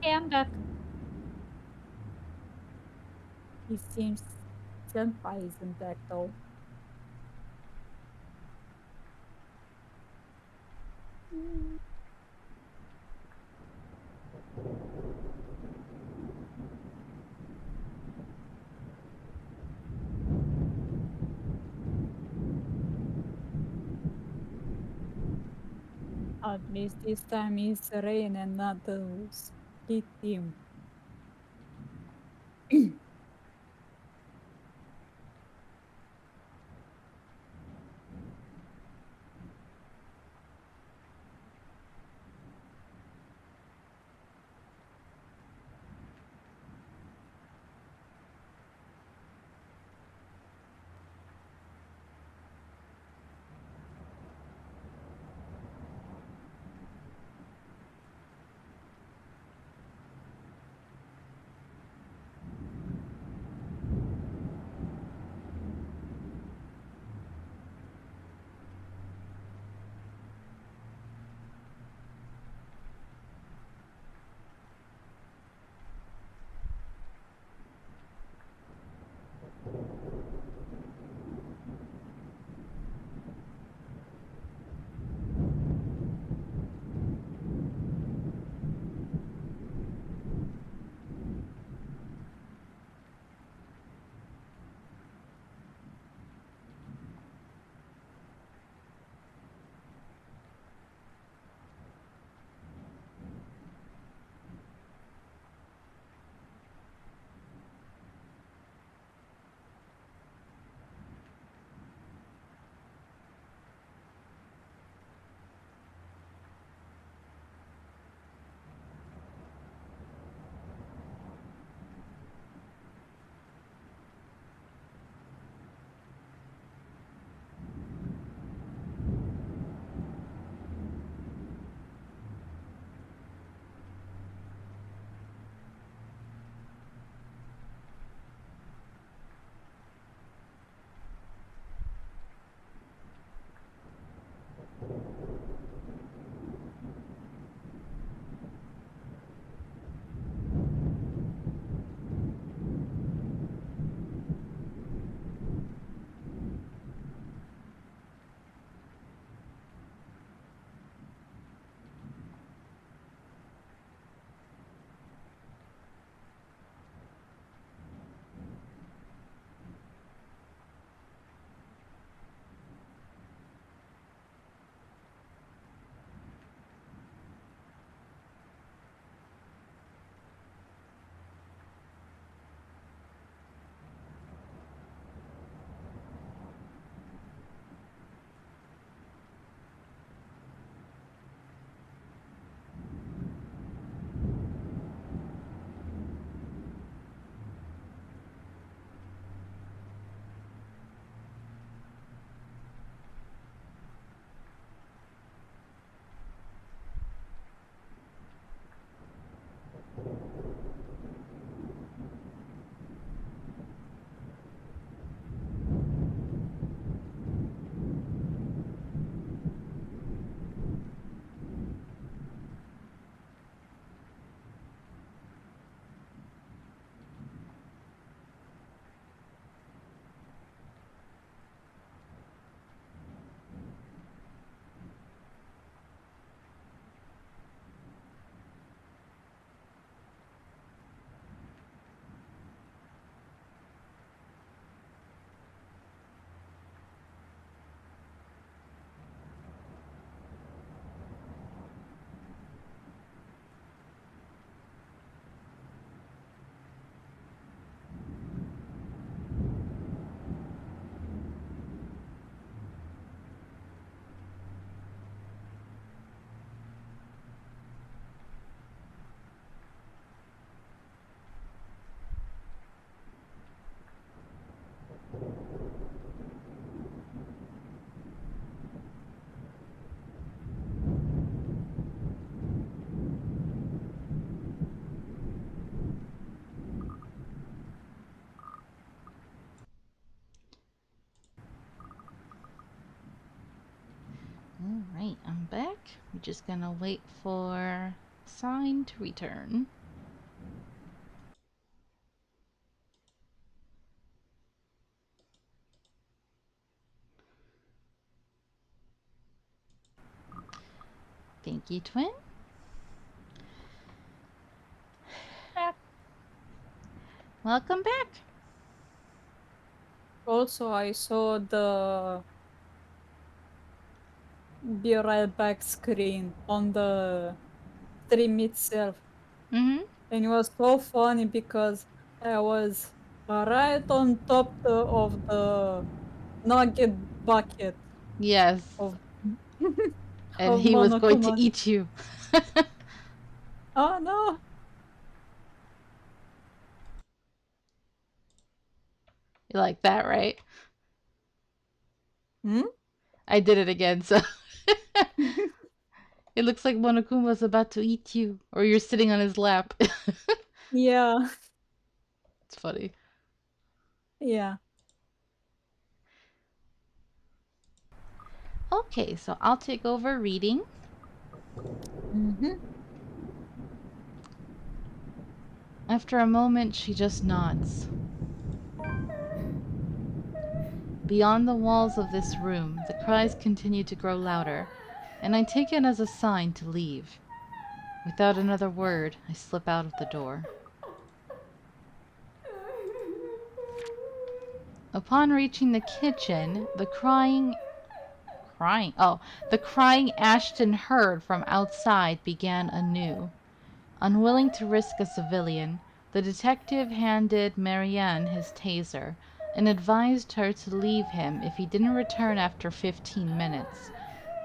Okay, I'm back. He seems Senpai isn't back though. At least this time it's rain and not the split team. Alright, I'm back. We're just gonna wait for Sign to return. Thank you, twin. Back. Welcome back. Also, I saw the be right back screen on the stream itself. Mm-hmm. And it was so funny because I was right on top of the nugget bucket Yes. of And of he was going to Monokuma. eat you. Oh no! You like that, right? Hmm? I did it again, so it looks like Monokuma's about to eat you, or you're sitting on his lap. Yeah, It's funny. yeah. Okay, so I'll take over reading. Mm-hmm. After a moment, she just nods. Beyond the walls of this room, the cries continue to grow louder, and I take it as a sign to leave. Without another word, I slip out of the door. Upon reaching the kitchen, the crying Ashton heard from outside began anew. Unwilling to risk a civilian, the detective handed Marianne his taser and advised her to leave him if he didn't return after 15 minutes,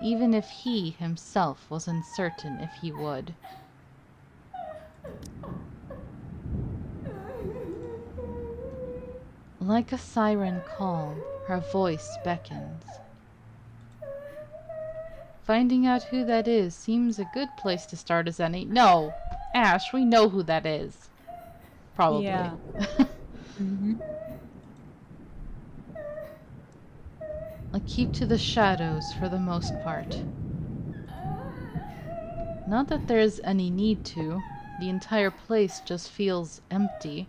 even if he himself was uncertain if he would. Like a siren call, her voice beckons. Finding out who that is seems a good place to start as any. No, Ash, we know who that is. Probably. Yeah. Mm-hmm. I keep to the shadows for the most part. Not that there's any need to. The entire place just feels empty.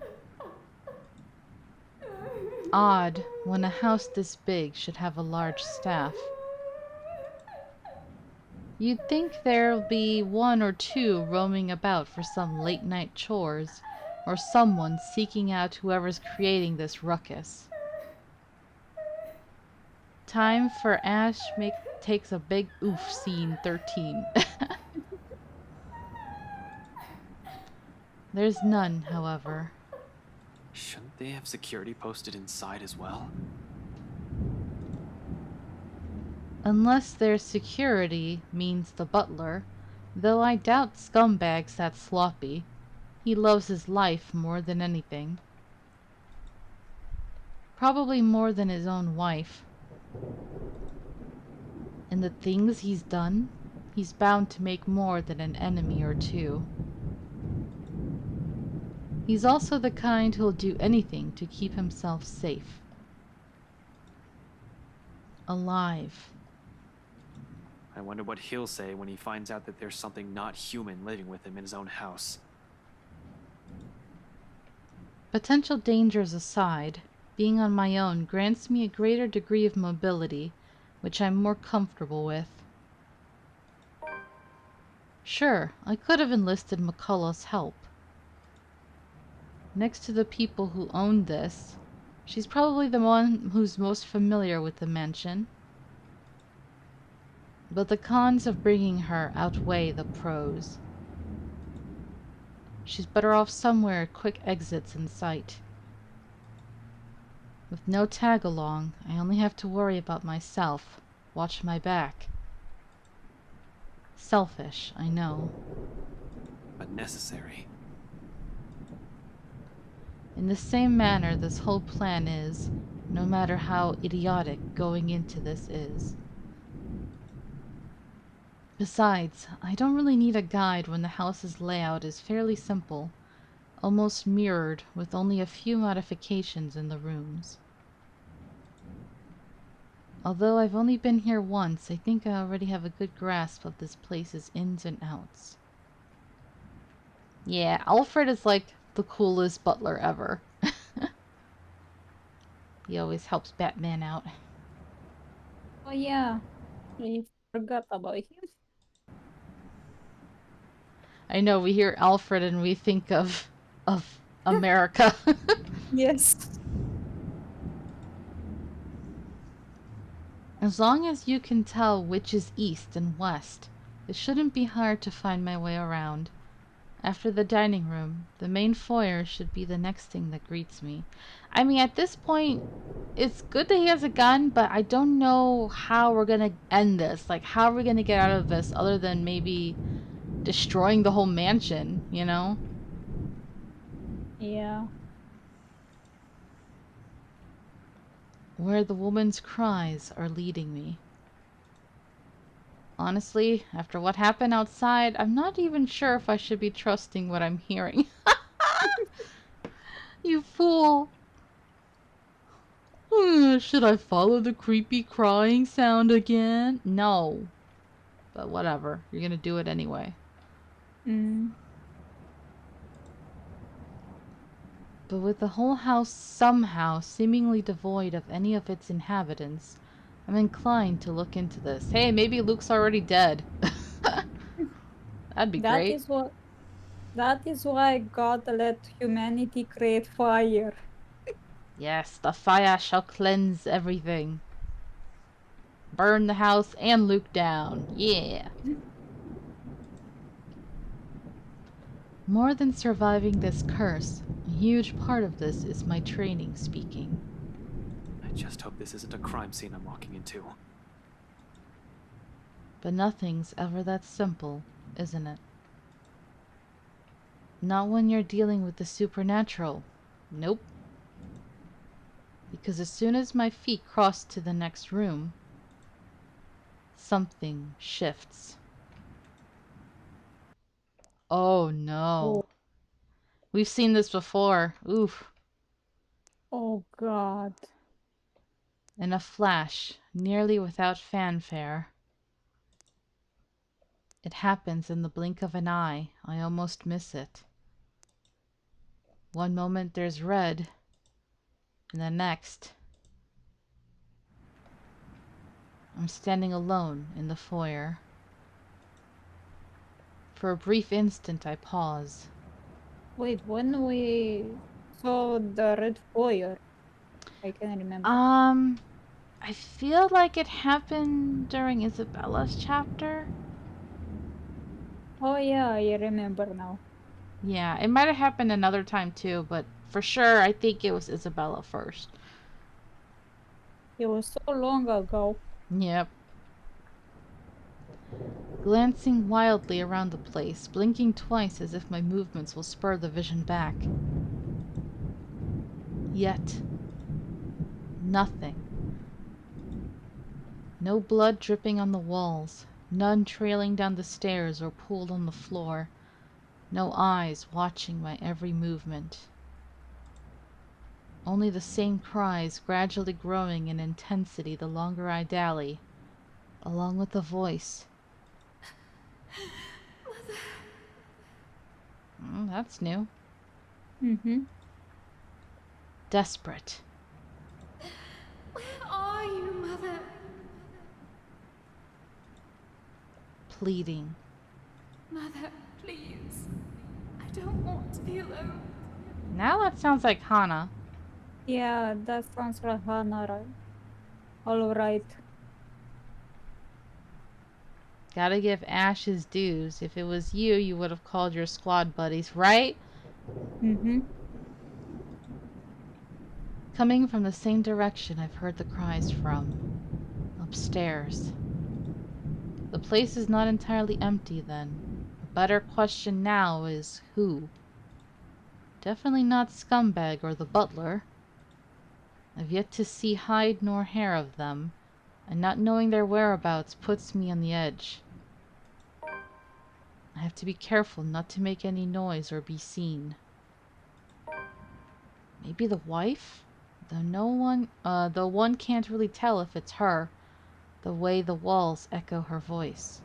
Odd, when a house this big should have a large staff. You'd think there'll be one or two roaming about for some late night chores, or someone seeking out whoever's creating this ruckus. Time for Ash takes a big oof scene 13. There's none, however. Shouldn't they have security posted inside as well? Unless their security means the butler, though I doubt Scumbag's that sloppy. He loves his life more than anything. Probably more than his own wife. And the things he's done, he's bound to make more than an enemy or two. He's also the kind who'll do anything to keep himself safe. Alive. I wonder what he'll say when he finds out that there's something not human living with him in his own house. Potential dangers aside, being on my own grants me a greater degree of mobility, which I'm more comfortable with. Sure, I could have enlisted McCullough's help. Next to the people who own this, she's probably the one who's most familiar with the mansion. But the cons of bringing her outweigh the pros. She's better off somewhere quick exits in sight. With no tag along, I only have to worry about myself, watch my back. Selfish, I know. But necessary. In the same manner this whole plan is, no matter how idiotic going into this is. Besides, I don't really need a guide when the house's layout is fairly simple, almost mirrored with only a few modifications in the rooms. Although I've only been here once, I think I already have a good grasp of this place's ins and outs. Yeah, Alfred is like the coolest butler ever. He always helps Batman out. Oh yeah. I forgot about him. I know we hear Alfred and we think of America. Yes. As long as you can tell which is east and west, it shouldn't be hard to find my way around. After the dining room, the main foyer should be the next thing that greets me. I mean, at this point, it's good that he has a gun, but I don't know how we're gonna end this. Like, how are we gonna get out of this other than maybe destroying the whole mansion, you know? Yeah. Where the woman's cries are leading me. Honestly, after what happened outside, I'm not even sure if I should be trusting what I'm hearing. You fool! Should I follow the creepy crying sound again? No. But whatever, you're gonna do it anyway. Mm. But with the whole house somehow seemingly devoid of any of its inhabitants, I'm inclined to look into this. Hey, maybe Luke's already dead. That'd be That great. is what. That is why God let humanity create fire. Yes, the fire shall cleanse everything. Burn the house and Luke down. Yeah. More than surviving this curse, a huge part of this is my training speaking. I just hope this isn't a crime scene I'm walking into. But nothing's ever that simple, isn't it? Not when you're dealing with the supernatural. Nope. Because as soon as my feet cross to the next room, something shifts. Oh no. Oh, We've seen this before. Oof. oh God. In a flash, nearly without fanfare. It happens in the blink of an eye. I almost miss it. One moment there's red, and the next, I'm standing alone in the foyer. For a brief instant I pause. Wait, when we saw the red fire, I can remember. I feel like it happened during Isabella's chapter. Oh yeah, I remember now. Yeah, it might have happened another time too, but for sure I think it was Isabella first. It was so long ago. Yep. Glancing wildly around the place, blinking twice as if my movements will spur the vision back. Yet, nothing. No blood dripping on the walls, none trailing down the stairs or pooled on the floor, no eyes watching my every movement. Only the same cries gradually growing in intensity the longer I dally, along with the voice. That's new. Mm-hmm. Desperate. Where are you, Mother? Pleading. Mother, please. I don't want to be alone. Now that sounds like Hana. Yeah, that sounds like Hannah, right? All right. Gotta give Ash his dues. If it was you, you would have called your squad buddies, right? Mm-hmm. Coming from the same direction I've heard the cries from. Upstairs. The place is not entirely empty then. A better question now is who? Definitely not Scumbag or the butler. I've yet to see hide nor hair of them, and not knowing their whereabouts puts me on the edge. I have to be careful not to make any noise or be seen. Maybe the wife? Though one can't really tell if it's her, the way the walls echo her voice.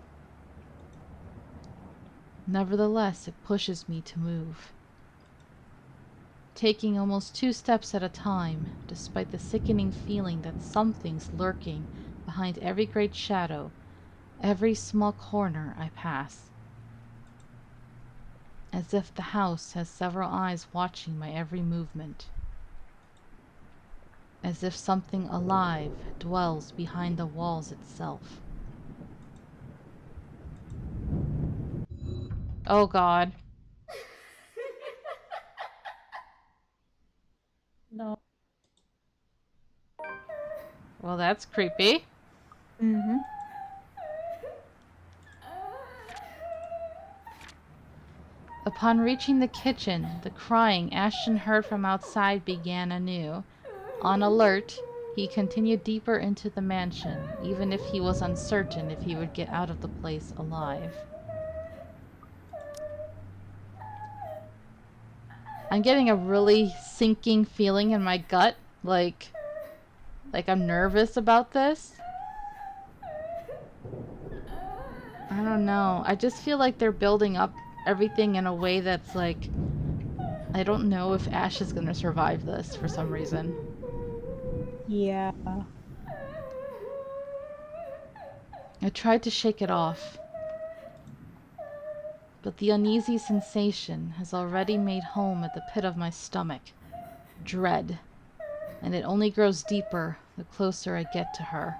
Nevertheless, it pushes me to move. Taking almost 2 steps at a time, despite the sickening feeling that something's lurking behind every great shadow, every small corner I pass. as if the house has several eyes watching my every movement, as if something alive dwells behind the walls itself. Oh God. No. Well, that's creepy. Mm-hmm. Upon reaching the kitchen, the crying Ashton heard from outside began anew. On alert, he continued deeper into the mansion, even if he was uncertain if he would get out of the place alive. I'm getting a really sinking feeling in my gut, like I'm nervous about this. I don't know. I just feel like they're building up everything in a way that's like, I don't know if Ash is gonna survive this for some reason. Yeah. I tried to shake it off, but the uneasy sensation has already made home at the pit of my stomach. Dread. And it only grows deeper the closer I get to her.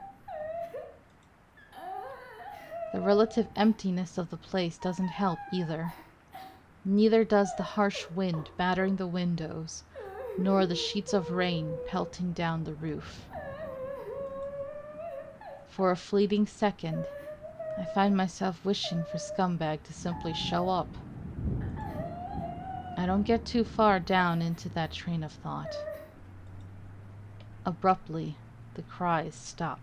The relative emptiness of the place doesn't help either. Neither does the harsh wind battering the windows, nor the sheets of rain pelting down the roof. For a fleeting second, I find myself wishing for Scumbag to simply show up. I don't get too far down into that train of thought. Abruptly, the cries stop,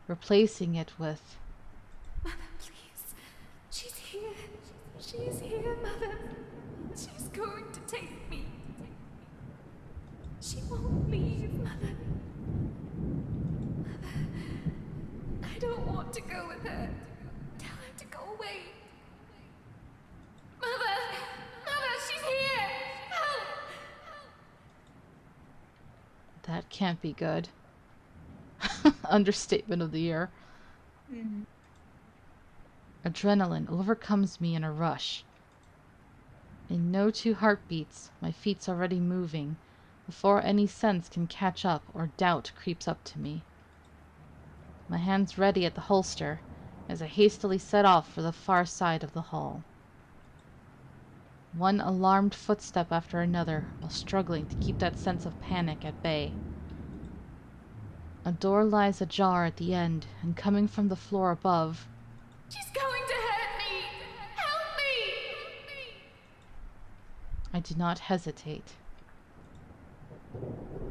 replacing it with, Mother, please. She's here. She's here, Mother. She's going to take me. She won't leave, Mother. Mother, I don't want to go with her. Tell her to go away. Mother! Mother, she's here! Help! that can't be good. Understatement of the year. Mm-hmm. Adrenaline overcomes me in a rush. In no 2 heartbeats, my feet's already moving, before any sense can catch up or doubt creeps up to me. My hands ready at the holster, as I hastily set off for the far side of the hall. One alarmed footstep after another, while struggling to keep that sense of panic at bay. A door lies ajar at the end, and coming from the floor above, She's going to hurt me! Help me! I do not hesitate.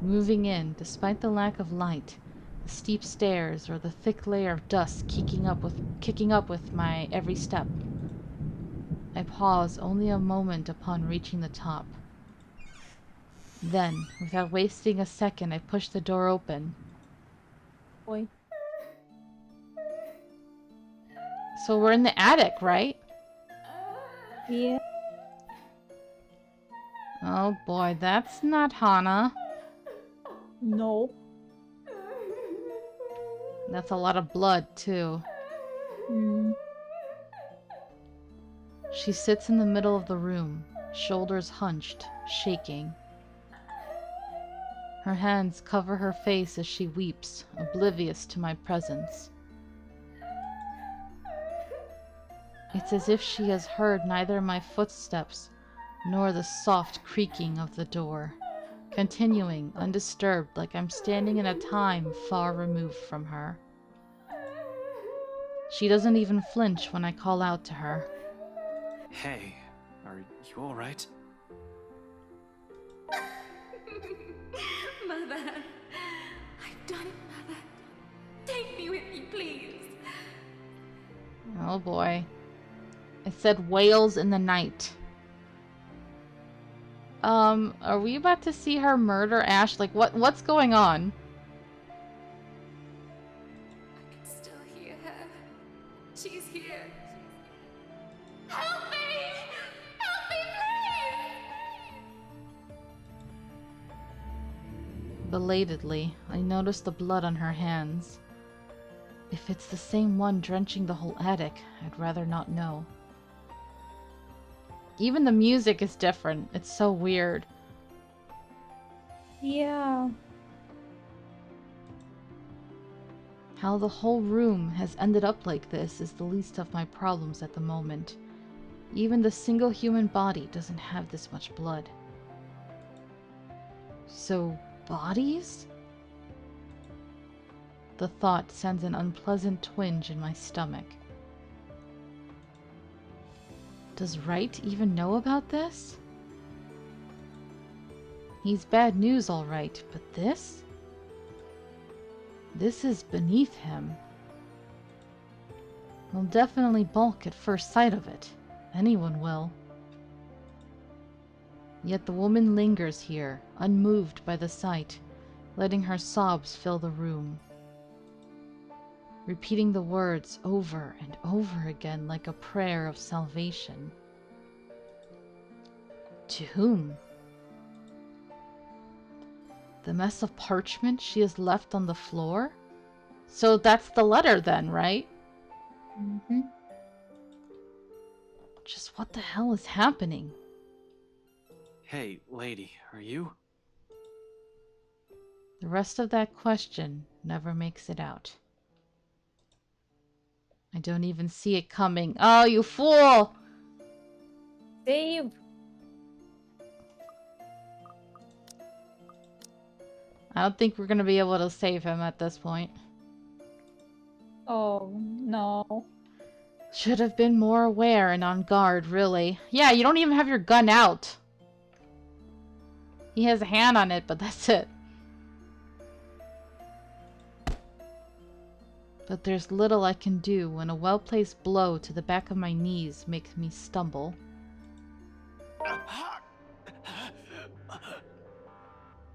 Moving in, despite the lack of light, the steep stairs or the thick layer of dust kicking up with my every step. I pause only a moment upon reaching the top. Then, without wasting a second, I push the door open. Oi. So we're in the attic, right? Yeah. Oh boy, that's not Hana. No. That's a lot of blood, too. Mm. She sits in the middle of the room, shoulders hunched, shaking. Her hands cover her face as she weeps, oblivious to my presence. It's as if she has heard neither my footsteps nor the soft creaking of the door, continuing undisturbed like I'm standing in a time far removed from her. She doesn't even flinch when I call out to her. Hey, are you alright? Mother, I've done it, Mother. Take me with you, please. Oh boy. It said wails in the night. Are we about to see her murder Ash? Like, what's going on? I can still hear her. She's here. Help me! Help me, please! Belatedly, I notice the blood on her hands. If it's the same one drenching the whole attic, I'd rather not know. Even the music is different. It's so weird. Yeah. How the whole room has ended up like this is the least of my problems at the moment. Even the single human body doesn't have this much blood. So, bodies? The thought sends an unpleasant twinge in my stomach. Does Wright even know about this? He's bad news, all right, but this? This is beneath him. He'll definitely balk at first sight of it. Anyone will. Yet the woman lingers here, unmoved by the sight, letting her sobs fill the room, repeating the words over and over again like a prayer of salvation. To whom? The mess of parchment she has left on the floor? So that's the letter then, right? Mm-hmm. Just what the hell is happening? Hey, lady, are you? The rest of that question never makes it out. I don't even see it coming. Oh, you fool! Save. I don't think we're gonna be able to save him at this point. Oh, no. Should have been more aware and on guard, really. Yeah, you don't even have your gun out. He has a hand on it, but that's it. But there's little I can do when a well-placed blow to the back of my knees makes me stumble.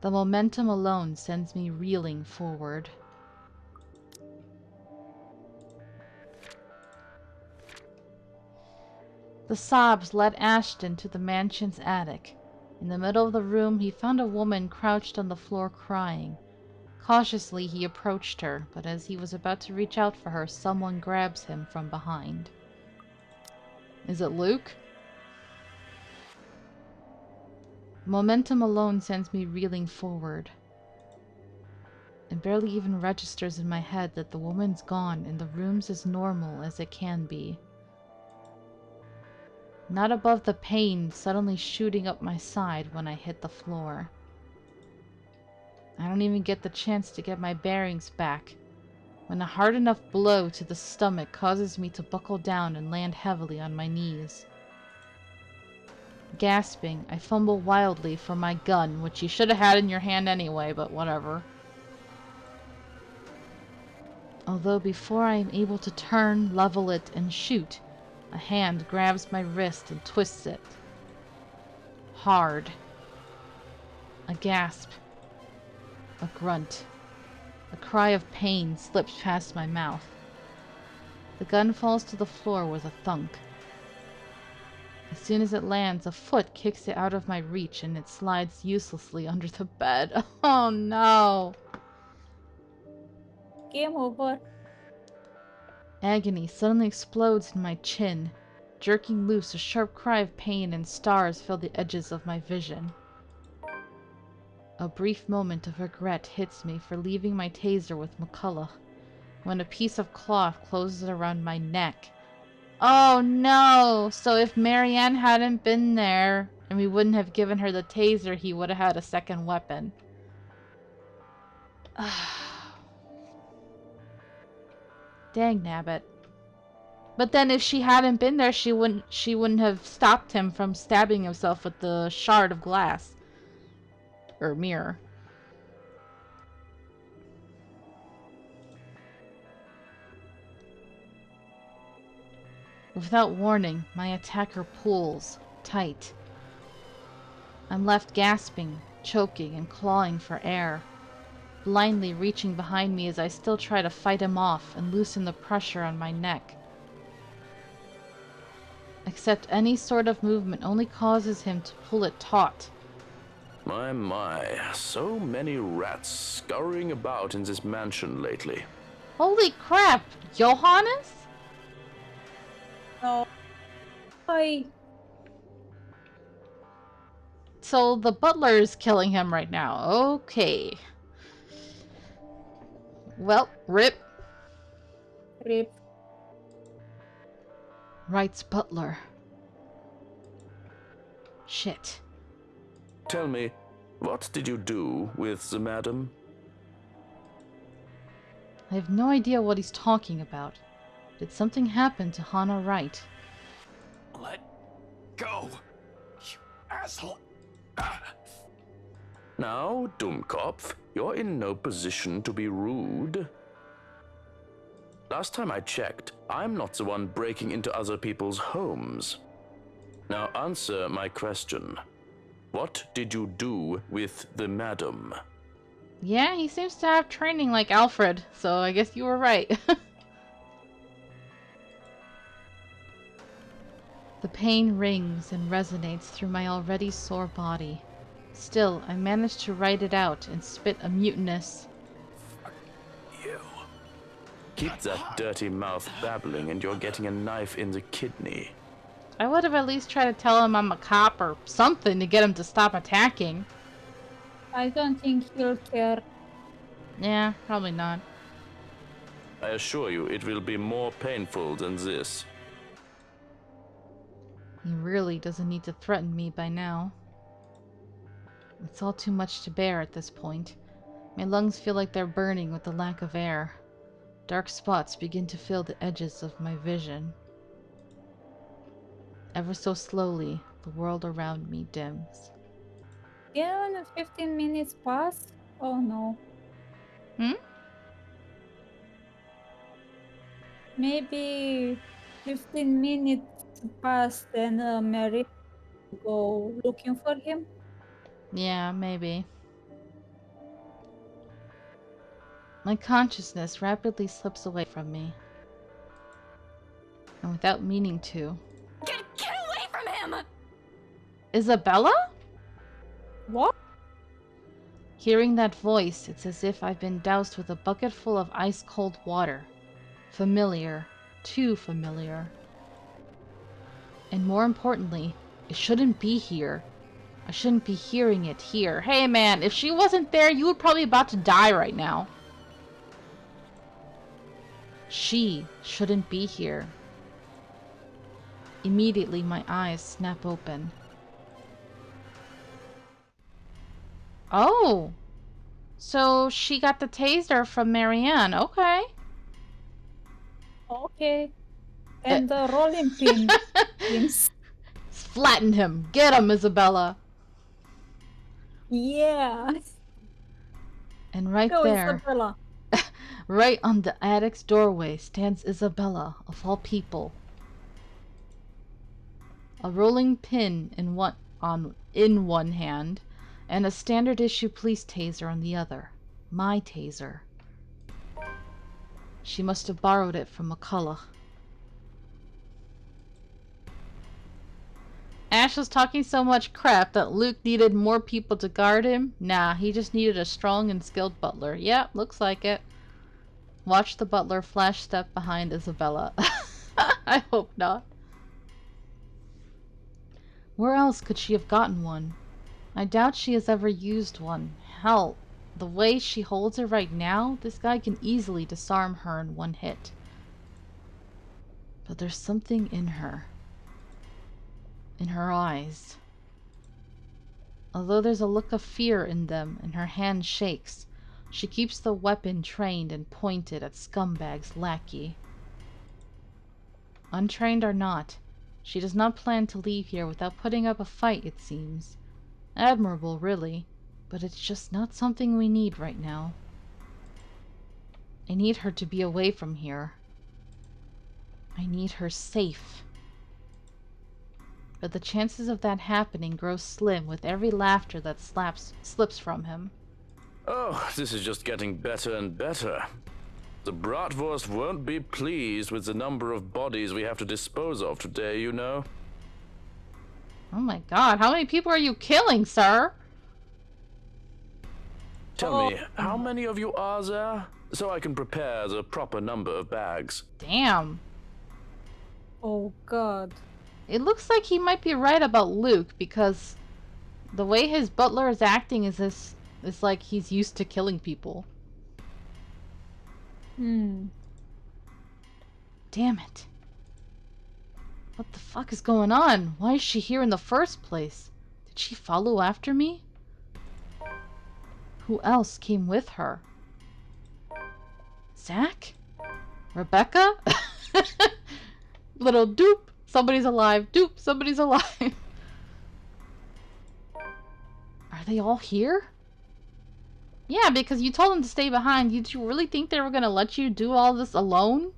The momentum alone sends me reeling forward. The sobs led Ashton to the mansion's attic. In the middle of the room, he found a woman crouched on the floor crying. Cautiously, he approached her, but as he was about to reach out for her, someone grabs him from behind. Is it Luke? Momentum alone sends me reeling forward. It barely even registers in my head that the woman's gone and the room's as normal as it can be. Not above the pain suddenly shooting up my side when I hit the floor. I don't even get the chance to get my bearings back when a hard enough blow to the stomach causes me to buckle down and land heavily on my knees. Gasping, I fumble wildly for my gun, which you should have had in your hand anyway, but whatever. Although before I am able to turn, level it, and shoot, a hand grabs my wrist and twists it. Hard. A gasp. A grunt. A cry of pain slips past my mouth. The gun falls to the floor with a thunk. As soon as it lands, a foot kicks it out of my reach and it slides uselessly under the bed. Oh no! Game over. Agony suddenly explodes in my chin, jerking loose a sharp cry of pain, and stars fill the edges of my vision. A brief moment of regret hits me for leaving my taser with McCullough, when a piece of cloth closes around my neck. Oh no! So if Marianne hadn't been there, and we wouldn't have given her the taser, he would have had a second weapon. Dang nabbit. But then if she hadn't been there, she wouldn't have stopped him from stabbing himself with the shard of glass. Or mirror. Without warning, my attacker pulls tight. I'm left gasping, choking, and clawing for air, blindly reaching behind me as I still try to fight him off and loosen the pressure on my neck. Except any sort of movement only causes him to pull it taut. My, so many rats scurrying about in this mansion lately. Holy crap, Johannes? No. I... so the butler is killing him right now. Okay. Well, rip. Rip. Writes butler. Shit. Tell me, what did you do with the madam? I have no idea what he's talking about. Did something happen to Hannah Wright? Let go, you asshole. Now, Dummkopf, you're in no position to be rude. Last time I checked, I'm not the one breaking into other people's homes. Now answer my question. What did you do with the madam? Yeah, he seems to have training like Alfred, so I guess you were right. The pain rings and resonates through my already sore body. Still, I manage to write it out and spit a mutinous, You. Keep that dirty mouth babbling and you're getting a knife in the kidney. I would have at least tried to tell him I'm a cop or something to get him to stop attacking. I don't think he'll care. Yeah, probably not. I assure you, it will be more painful than this. He really doesn't need to threaten me by now. It's all too much to bear at this point. My lungs feel like they're burning with the lack of air. Dark spots begin to fill the edges of my vision. Ever so slowly, the world around me dims. 15 minutes pass? Oh no. Maybe 15 minutes pass, then Mary go looking for him. Yeah, maybe. My consciousness rapidly slips away from me. And without meaning to. Get away from him! Isabella? What? Hearing that voice, it's as if I've been doused with a bucket full of ice-cold water. Familiar. Too familiar. And more importantly, it shouldn't be here. I shouldn't be hearing it here. Hey man, if she wasn't there, you would probably be about to die right now. She shouldn't be here. Immediately, my eyes snap open. Oh! So she got the taser from Marianne. Okay. Okay. And the rolling pin. Pins. Flatten him. Get him, Isabella. Yeah. And right Go, there, Isabella. right on the attic's doorway, stands Isabella, of all people. A rolling pin in one hand, and a standard issue police taser on the other. My taser. She must have borrowed it from McCullough. Ash was talking so much crap that Luke needed more people to guard him. Nah, he just needed a strong and skilled butler. Yep, looks like it. Watch the butler flash step behind Isabella. I hope not. Where else could she have gotten one? I doubt she has ever used one. Hell, the way she holds her right now, this guy can easily disarm her in one hit. But there's something in her. In her eyes. Although there's a look of fear in them and her hand shakes, she keeps the weapon trained and pointed at Scumbag's lackey. Untrained or not, she does not plan to leave here without putting up a fight, it seems. Admirable, really, but it's just not something we need right now. I need her to be away from here. I need her safe. But the chances of that happening grow slim with every laughter that slips from him. Oh, this is just getting better and better. The Bratwurst won't be pleased with the number of bodies we have to dispose of today, you know. Oh my god, how many people are you killing, sir? Tell me, how many of you are there? So I can prepare the proper number of bags. Damn. Oh god. It looks like he might be right about Luke, because The way his butler is acting is like he's used to killing people. Hmm. Damn it. What the fuck is going on? Why is she here in the first place? Did she follow after me? Who else came with her? Zach? Rebecca? Little dupe. Somebody's alive. Dupe. Somebody's alive. Are they all here? Yeah, because you told them to stay behind. Did you really think they were gonna let you do all this alone?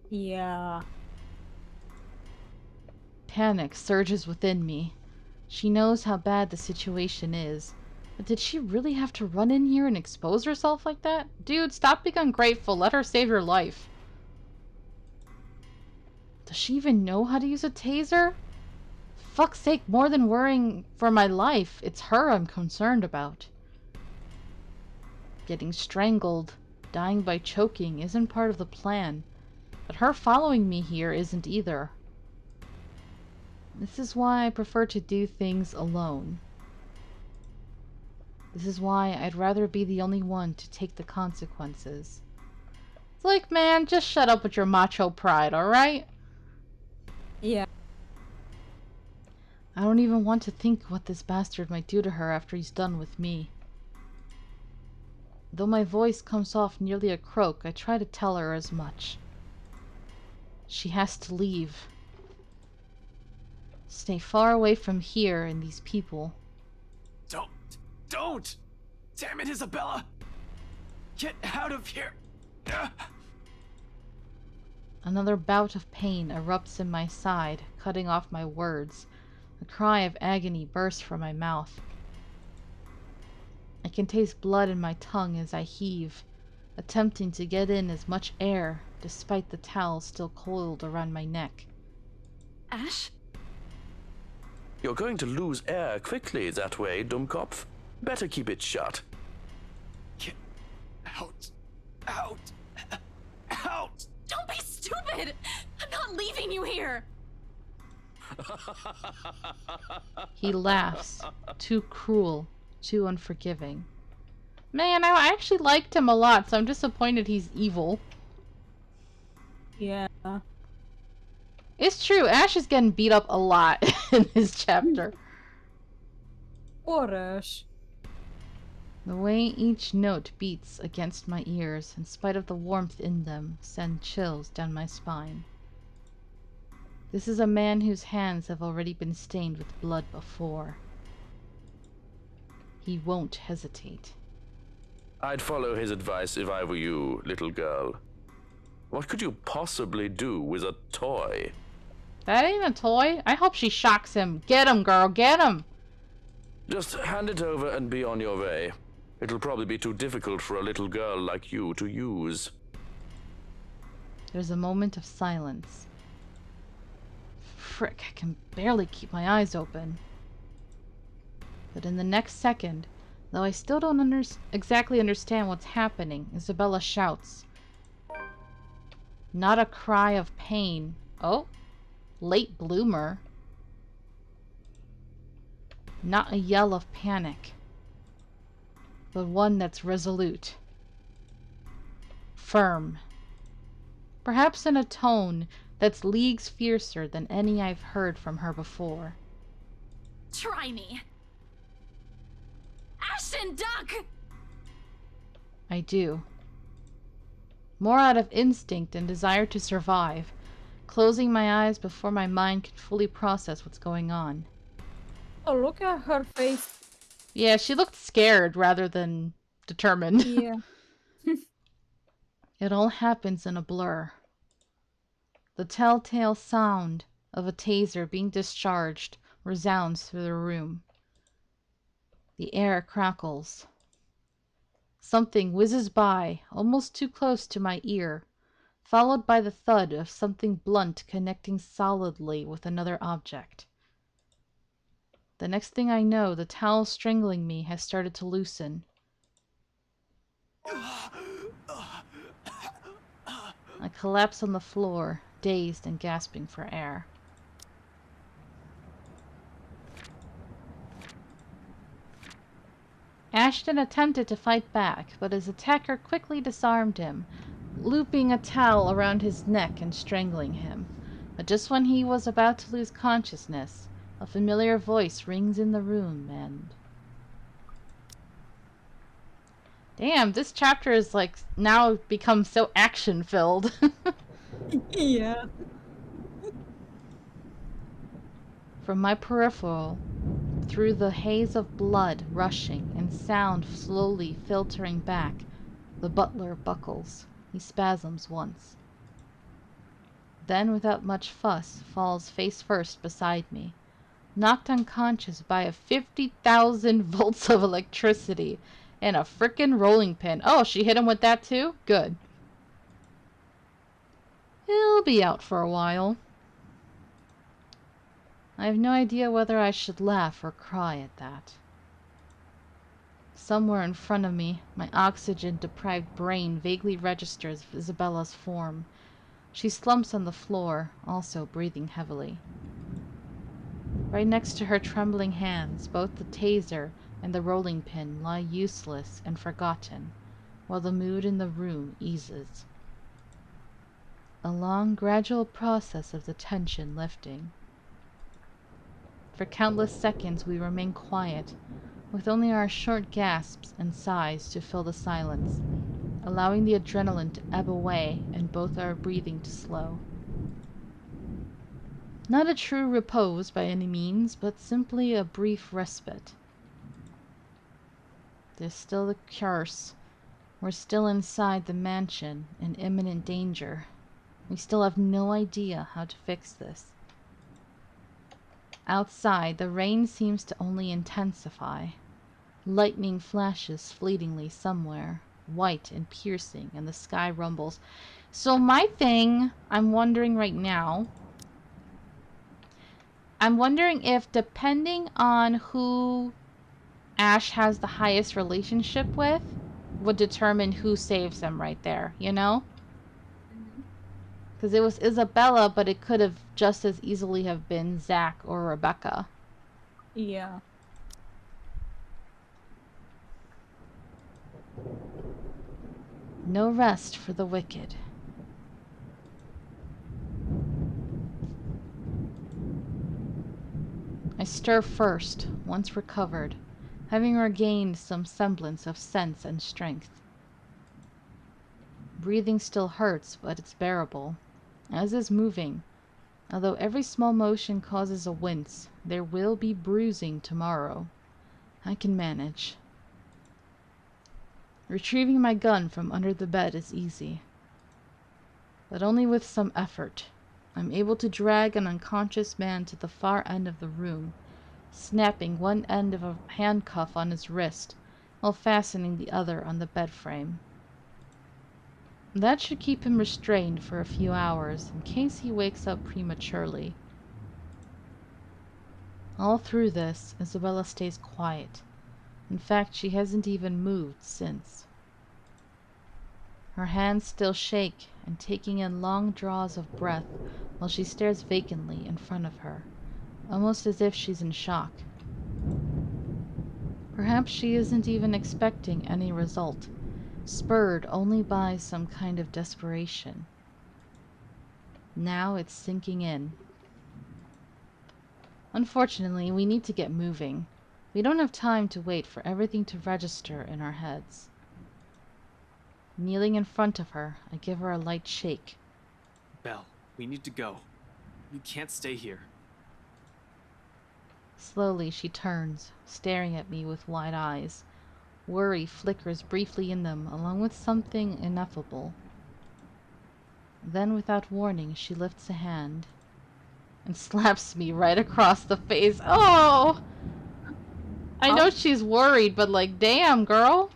Yeah. Panic surges within me. She knows how bad the situation is. But did she really have to run in here and expose herself like that? Dude, stop being ungrateful. Let her save your life. Does she even know how to use a taser? Fuck's sake, more than worrying for my life, it's her I'm concerned about. Getting strangled, dying by choking isn't part of the plan. But her following me here isn't either. This is why I prefer to do things alone. This is why I'd rather be the only one to take the consequences. It's like, man, just shut up with your macho pride, alright? Yeah. I don't even want to think what this bastard might do to her after he's done with me. Though my voice comes off nearly a croak, I try to tell her as much. She has to leave. Stay far away from here and these people. Don't! Damn it, Isabella! Get out of here! Another bout of pain erupts in my side, cutting off my words. A cry of agony bursts from my mouth. I can taste blood in my tongue as I heave, attempting to get in as much air, despite the towel still coiled around my neck. Ash? You're going to lose air quickly that way, Dummkopf. Better keep it shut. Get out! Out! Out! Don't be stupid! I'm not leaving you here! He laughs, too cruel, too unforgiving. Man, I actually liked him a lot, so I'm disappointed he's evil. Yeah. It's true, Ash is getting beat up a lot in this chapter. Poor Ash. The way each note beats against my ears, in spite of the warmth in them, send chills down my spine. This is a man whose hands have already been stained with blood before. He won't hesitate. I'd follow his advice if I were you, little girl. What could you possibly do with a toy? That ain't a toy. I hope she shocks him. Get him, girl, get him! Just hand it over and be on your way. It'll probably be too difficult for a little girl like you to use. There's a moment of silence. Frick, I can barely keep my eyes open. But in the next second, though I still don't exactly understand what's happening, Isabella shouts. Not a cry of pain. Oh, late bloomer. Not a yell of panic, but one that's resolute. Firm. Perhaps in a tone that's leagues fiercer than any I've heard from her before. Try me. Ashton, duck! I do. More out of instinct and desire to survive, closing my eyes before my mind can fully process what's going on. Oh, look at her face. Yeah, she looked scared rather than determined. Yeah. It all happens in a blur. The telltale sound of a taser being discharged resounds through the room. The air crackles. Something whizzes by, almost too close to my ear, followed by the thud of something blunt connecting solidly with another object. The next thing I know, the towel strangling me has started to loosen. I collapse on the floor, dazed and gasping for air. Ashton attempted to fight back, but his attacker quickly disarmed him, looping a towel around his neck and strangling him. But just when he was about to lose consciousness, a familiar voice rings in the room and... Damn, this chapter is like now become so action-filled. Yeah. From my peripheral, through the haze of blood rushing and sound slowly filtering back, the butler buckles. He spasms once. Then, without much fuss, falls face first beside me, knocked unconscious by a 50,000 volts of electricity and a frickin' rolling pin. Oh, she hit him with that too? Good. He'll be out for a while. I have no idea whether I should laugh or cry at that. Somewhere in front of me, my oxygen-deprived brain vaguely registers Isabella's form. She slumps on the floor, also breathing heavily. Right next to her trembling hands, both the taser and the rolling pin lie useless and forgotten, while the mood in the room eases. A long, gradual process of the tension lifting. For countless seconds we remain quiet, with only our short gasps and sighs to fill the silence, allowing the adrenaline to ebb away and both our breathing to slow. Not a true repose by any means, but simply a brief respite. There's still the curse. We're still inside the mansion, in imminent danger. We still have no idea how to fix this. Outside, the rain seems to only intensify. Lightning flashes fleetingly somewhere, white and piercing, and the sky rumbles. So my thing, I'm wondering right now, I'm wondering if depending on who Ash has the highest relationship with, would determine who saves him right there, you know? Because it was Isabella, but it could have just as easily have been Zach or Rebecca. Yeah. No rest for the wicked. I stir first, once recovered, having regained some semblance of sense and strength. Breathing still hurts, but it's bearable, as is moving. Although every small motion causes a wince, there will be bruising tomorrow. I can manage. Retrieving my gun from under the bed is easy, but only with some effort. I'm able to drag an unconscious man to the far end of the room, snapping one end of a handcuff on his wrist while fastening the other on the bed frame. That should keep him restrained for a few hours in case he wakes up prematurely. All through this, Isabella stays quiet. In fact, she hasn't even moved since. Her hands still shake and taking in long draws of breath while she stares vacantly in front of her, almost as if she's in shock. Perhaps she isn't even expecting any result, spurred only by some kind of desperation. Now it's sinking in. Unfortunately, we need to get moving. We don't have time to wait for everything to register in our heads. Kneeling in front of her, I give her a light shake. Belle, we need to go. You can't stay here. Slowly she turns, staring at me with wide eyes. Worry flickers briefly in them, along with something ineffable. Then, without warning, she lifts a hand and slaps me right across the face. Oh! I know she's worried, but like, damn, girl.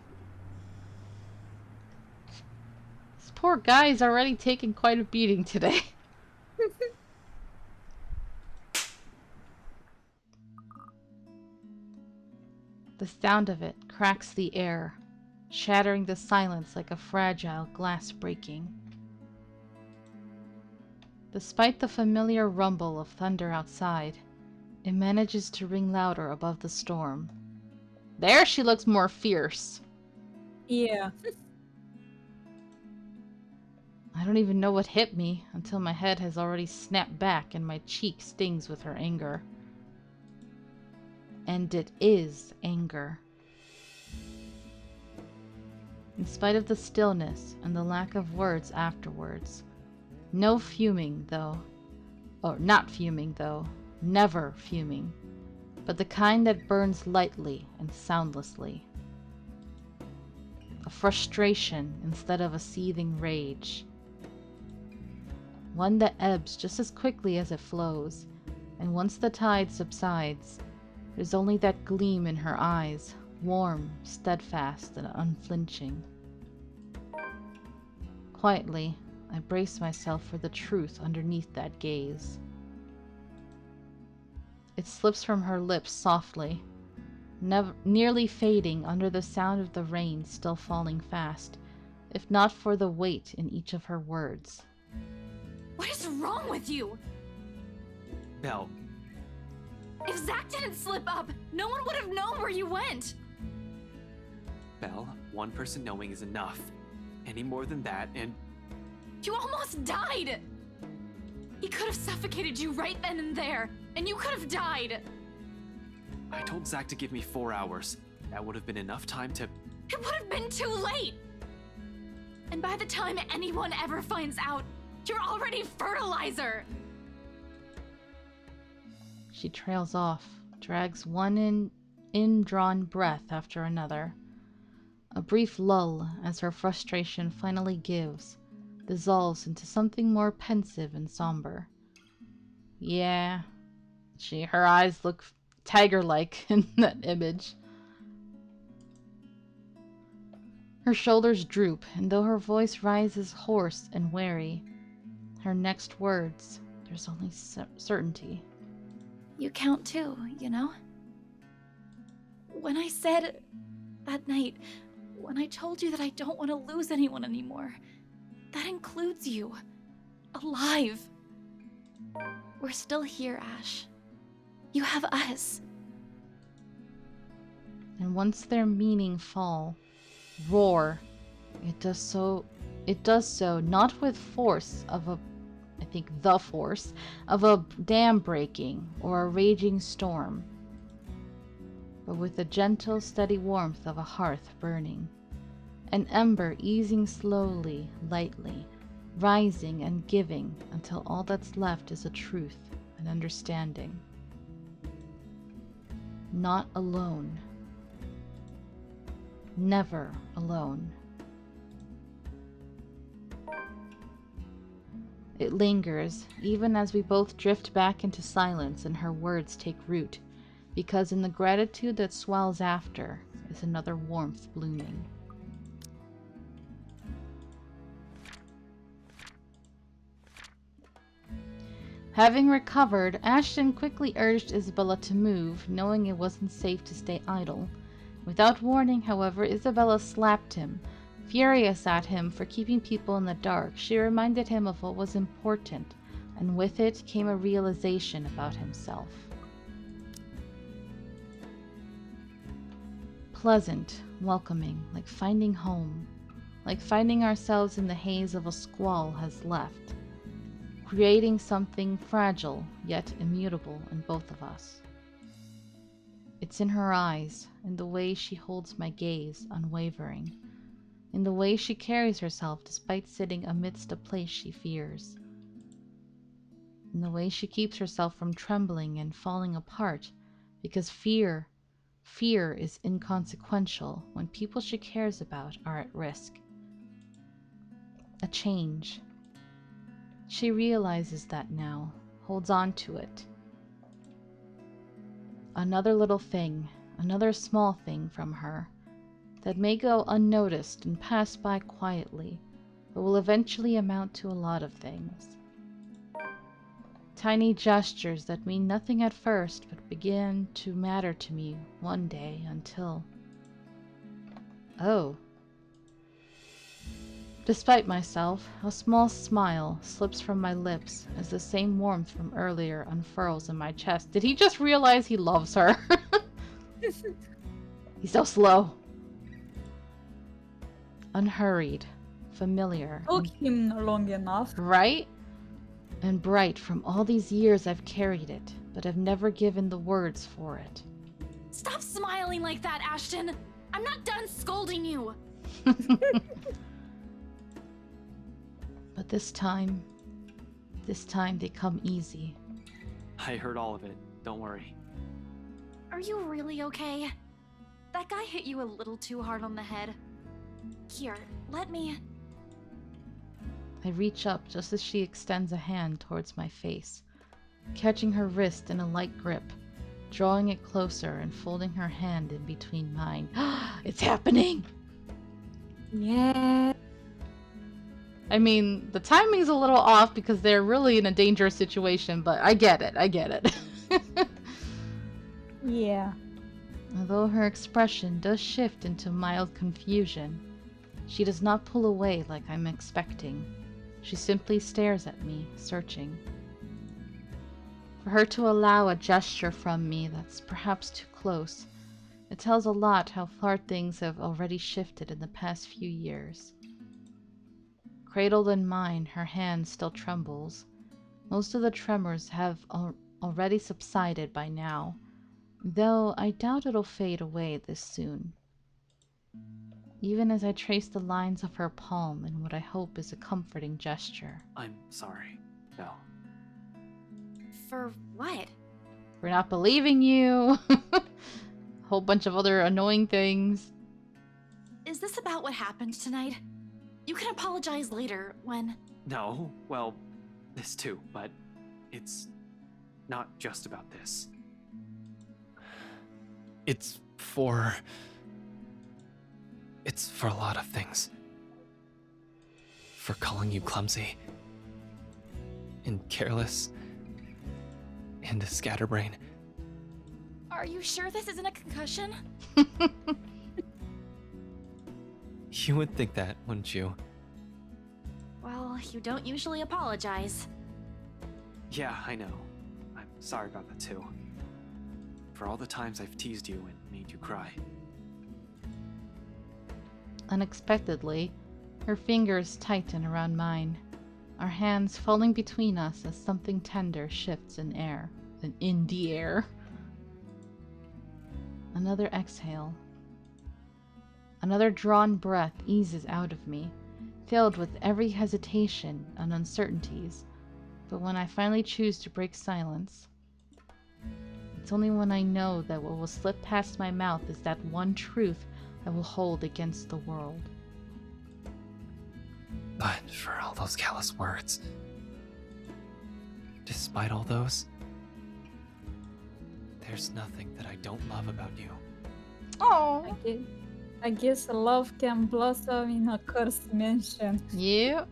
This poor guy's already taken quite a beating today. The sound of it cracks the air, shattering the silence like a fragile glass breaking. Despite the familiar rumble of thunder outside, it manages to ring louder above the storm. There she looks more fierce. Yeah. I don't even know what hit me until my head has already snapped back and my cheek stings with her anger. And it is anger. In spite of the stillness and the lack of words afterwards. No fuming, though. Or not fuming, though. Never fuming. But the kind that burns lightly and soundlessly. A frustration instead of a seething rage. One that ebbs just as quickly as it flows, and once the tide subsides, there's only that gleam in her eyes, warm, steadfast, and unflinching. Quietly, I brace myself for the truth underneath that gaze. It slips from her lips softly, nearly fading under the sound of the rain still falling fast, if not for the weight in each of her words. What is wrong with you? Belle, If Zach didn't slip up, no one would have known where you went. Belle, one person knowing is enough. Any more than that, and You almost died! He could have suffocated you right then and there, and you could have died. I told Zach to give me 4 hours. That would have been enough time to... It would have been too late! And by the time anyone ever finds out, you're already fertilizer! She trails off, drags one in-drawn breath after another. A brief lull as her frustration finally gives, dissolves into something more pensive and somber. Yeah, her eyes look tiger-like in that image. Her shoulders droop, and though her voice rises hoarse and wary, her next words, there's only certainty. You count too, you know? When I said that night, when I told you that I don't want to lose anyone anymore, that includes you. Alive. We're still here, Ash. You have us. And once their meaning fall, roar, it does so not with force of a, I think the force, of a dam breaking or a raging storm, but with the gentle, steady warmth of a hearth burning, an ember easing slowly, lightly, rising and giving until all that's left is a truth, an understanding. Not alone. Never alone. It lingers, even as we both drift back into silence and her words take root, because in the gratitude that swells after is another warmth blooming. Having recovered, Ashton quickly urged Isabella to move, knowing it wasn't safe to stay idle. Without warning, however, Isabella slapped him. Furious at him for keeping people in the dark, she reminded him of what was important, and with it came a realization about himself. Pleasant, welcoming, like finding home, like finding ourselves in the haze of a squall has left, creating something fragile yet immutable in both of us. It's in her eyes, in the way she holds my gaze unwavering, in the way she carries herself despite sitting amidst a place she fears, in the way she keeps herself from trembling and falling apart, because fear is inconsequential when people she cares about are at risk. A change. She realizes that now, holds on to it. Another little thing, another small thing from her, that may go unnoticed and pass by quietly, but will eventually amount to a lot of things. Tiny gestures that mean nothing at first, but begin to matter to me one day until... Oh. Despite myself, a small smile slips from my lips as the same warmth from earlier unfurls in my chest. Did he just realize he loves her? He's so slow. Unhurried, familiar, Took him long enough. right? And bright from all these years I've carried it, but have never given the words for it. Stop smiling like that, Ashton. I'm not done scolding you. But this time they come easy. I heard all of it. Don't worry. Are you really okay? That guy hit you a little too hard on the head. Here, let me... I reach up just as she extends a hand towards my face, catching her wrist in a light grip, drawing it closer and folding her hand in between mine. It's happening! Yeah. I mean, the timing's a little off because they're really in a dangerous situation, but I get it. Yeah. Although her expression does shift into mild confusion, she does not pull away like I'm expecting. She simply stares at me, searching. For her to allow a gesture from me that's perhaps too close, it tells a lot how far things have already shifted in the past few years. Cradled in mine, her hand still trembles. Most of the tremors have already subsided by now, though I doubt it'll fade away this soon. Even as I trace the lines of her palm in what I hope is a comforting gesture. I'm sorry. No. For what? For not believing you. Whole bunch of other annoying things. Is this about what happened tonight? You can apologize later when... No, well, this too, but it's not just about this. It's for a lot of things. For calling you clumsy and careless and a scatterbrain. Are you sure this isn't a concussion? You would think that, wouldn't you? Well, you don't usually apologize. Yeah, I know. I'm sorry about that too. For all the times I've teased you and made you cry. Unexpectedly, her fingers tighten around mine, our hands falling between us as something tender shifts in the air. Another exhale. Another drawn breath eases out of me, filled with every hesitation and uncertainties. But when I finally choose to break silence, it's only when I know that what will slip past my mouth is that one truth I will hold against the world. But for all those callous words, despite all those, there's nothing that I don't love about you. Oh, I guess love can blossom in a cursed mansion. yeah.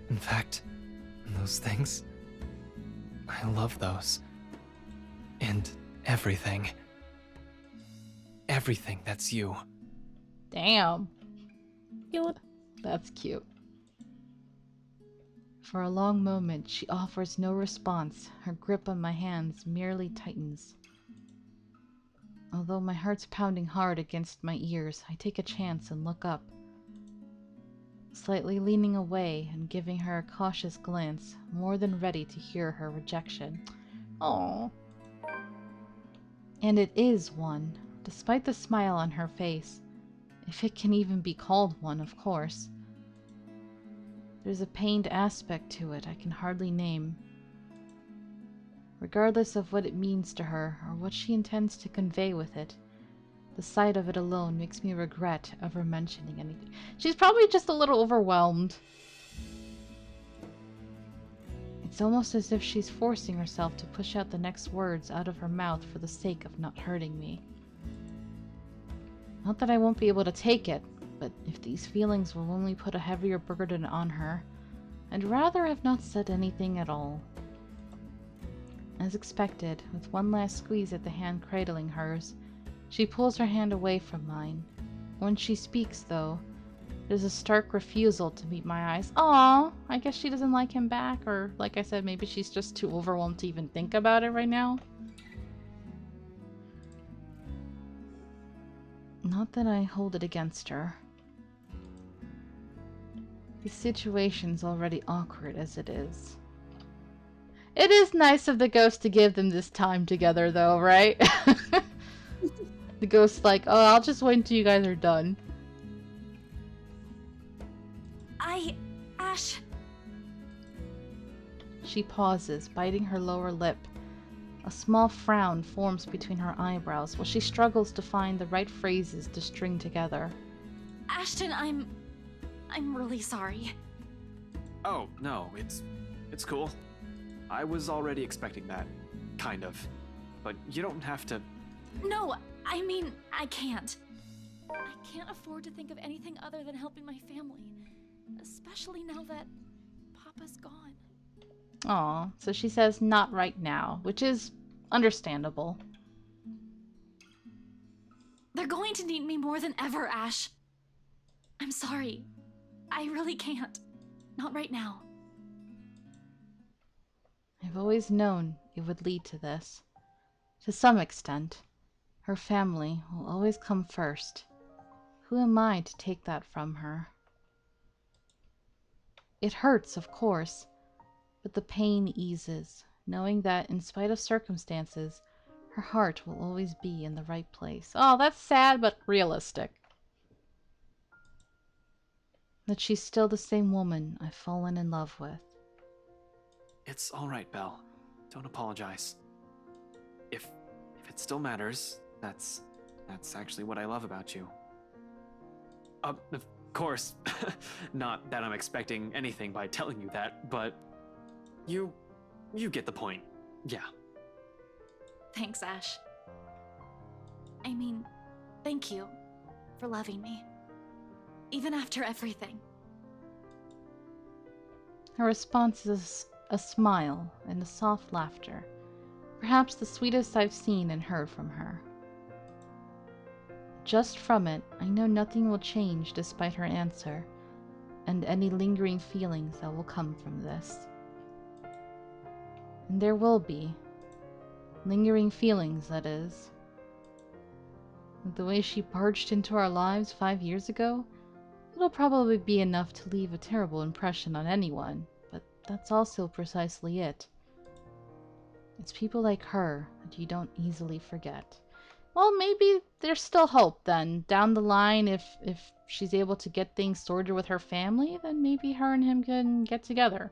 In fact, those things, I love those. And everything. Everything that's you. Damn, Cute. that's cute. For a long moment, she offers no response. Her grip on my hands merely tightens. Although my heart's pounding hard against my ears, I take a chance and look up. Slightly leaning away and giving her a cautious glance, more than ready to hear her rejection. Oh. And it is one, despite the smile on her face. If it can even be called one, of course. There's a pained aspect to it I can hardly name. Regardless of what it means to her, or what she intends to convey with it, the sight of it alone makes me regret ever mentioning anything. She's probably just a little overwhelmed. It's almost as if she's forcing herself to push out the next words out of her mouth for the sake of not hurting me. Not that I won't be able to take it, but if these feelings will only put a heavier burden on her, I'd rather have not said anything at all. As expected, with one last squeeze at the hand cradling hers, she pulls her hand away from mine. When she speaks, though, there's a stark refusal to meet my eyes. Aww, I guess she doesn't like him back, or like I said, maybe she's just too overwhelmed to even think about it right now. Not that I hold it against her. The situation's already awkward as it is. It is nice of the ghost to give them this time together, though, right? The ghost's like, oh, I'll just wait until you guys are done. Ash... She pauses, biting her lower lip. A small frown forms between her eyebrows while she struggles to find the right phrases to string together. Ashton, I'm really sorry. Oh, no, it's cool. I was already expecting that. Kind of. But you don't have to... No, I mean, I can't. I can't afford to think of anything other than helping my family. Especially now that Papa's gone. Aw, so she says not right now, which is understandable. They're going to need me more than ever, Ash. I'm sorry. I really can't. Not right now. I've always known it would lead to this. To some extent. Her family will always come first. Who am I to take that from her? It hurts, of course, but the pain eases, knowing that in spite of circumstances, her heart will always be in the right place. Oh, that's sad but realistic. That she's still the same woman I've fallen in love with. It's alright, Belle. Don't apologize. If it still matters, that's actually what I love about you. Of course, not that I'm expecting anything by telling you that, but you get the point. Yeah. Thanks, Ash. I mean, thank you for loving me. Even after everything. Her response is a smile and a soft laughter. Perhaps the sweetest I've seen and heard from her. Just from it, I know nothing will change despite her answer, and any lingering feelings that will come from this. And there will be. Lingering feelings, that is. The way she barged into our lives 5 years ago, it'll probably be enough to leave a terrible impression on anyone, but that's also precisely it. It's people like her that you don't easily forget. Well, maybe there's still hope then. Down the line, if she's able to get things sorted with her family, then maybe her and him can get together.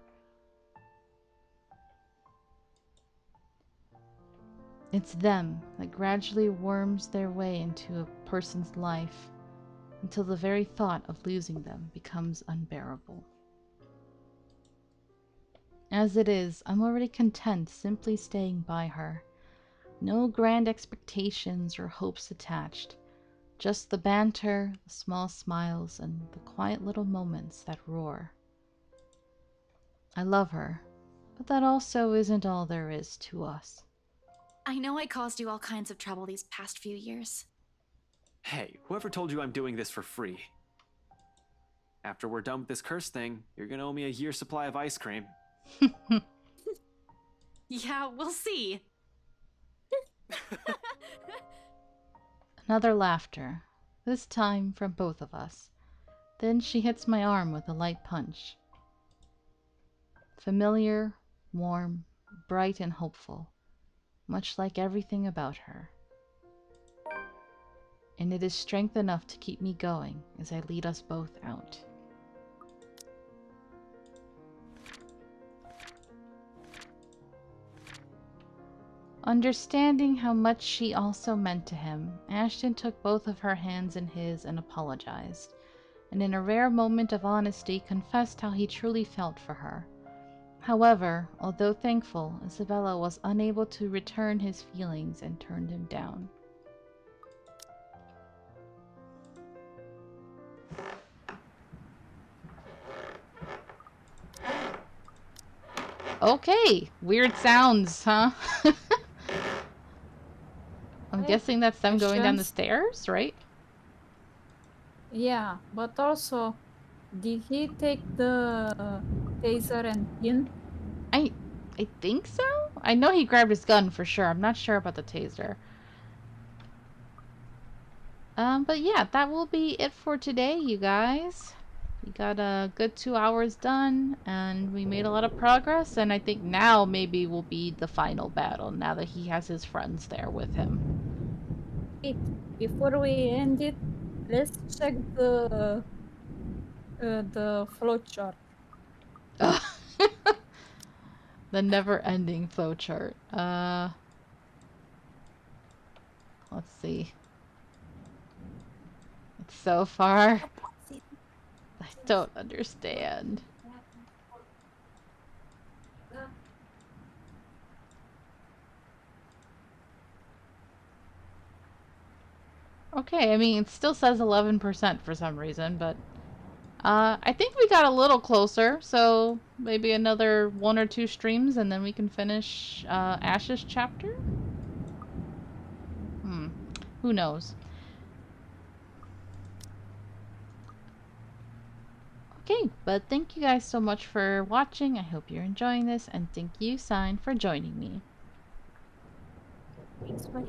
It's them that gradually worms their way into a person's life until the very thought of losing them becomes unbearable. As it is, I'm already content simply staying by her. No grand expectations or hopes attached. Just the banter, the small smiles, and the quiet little moments that roar. I love her, but that also isn't all there is to us. I know I caused you all kinds of trouble these past few years. Hey, whoever told you I'm doing this for free? After we're done with this curse thing, you're gonna owe me a year's supply of ice cream. Yeah, we'll see. Another laughter, this time from both of us. Then she hits my arm with a light punch. Familiar, warm, bright, and hopeful, much like everything about her. And it is strength enough to keep me going as I lead us both out. Understanding how much she also meant to him, Ashton took both of her hands in his and apologized, and in a rare moment of honesty confessed how he truly felt for her. However, although thankful, Isabella was unable to return his feelings and turned him down. Okay, weird sounds, huh? I'm guessing that's them going down the stairs, right? Yeah, but also, did he take the taser and pin? I think so? I know he grabbed his gun for sure. I'm not sure about the taser. But yeah, that will be it for today, you guys. We got a good 2 hours done, and we made a lot of progress, and I think now maybe will be the final battle, now that he has his friends there with him. Wait, before we end it, let's check the flowchart. The never-ending flowchart. Let's see. It's so far. I don't understand. Okay, I mean, it still says 11% for some reason, but I think we got a little closer, so maybe another 1 or 2 streams and then we can finish Ash's chapter? Who knows? Okay, but thank you guys so much for watching. I hope you're enjoying this, and thank you, Sign, for joining me. Thanks for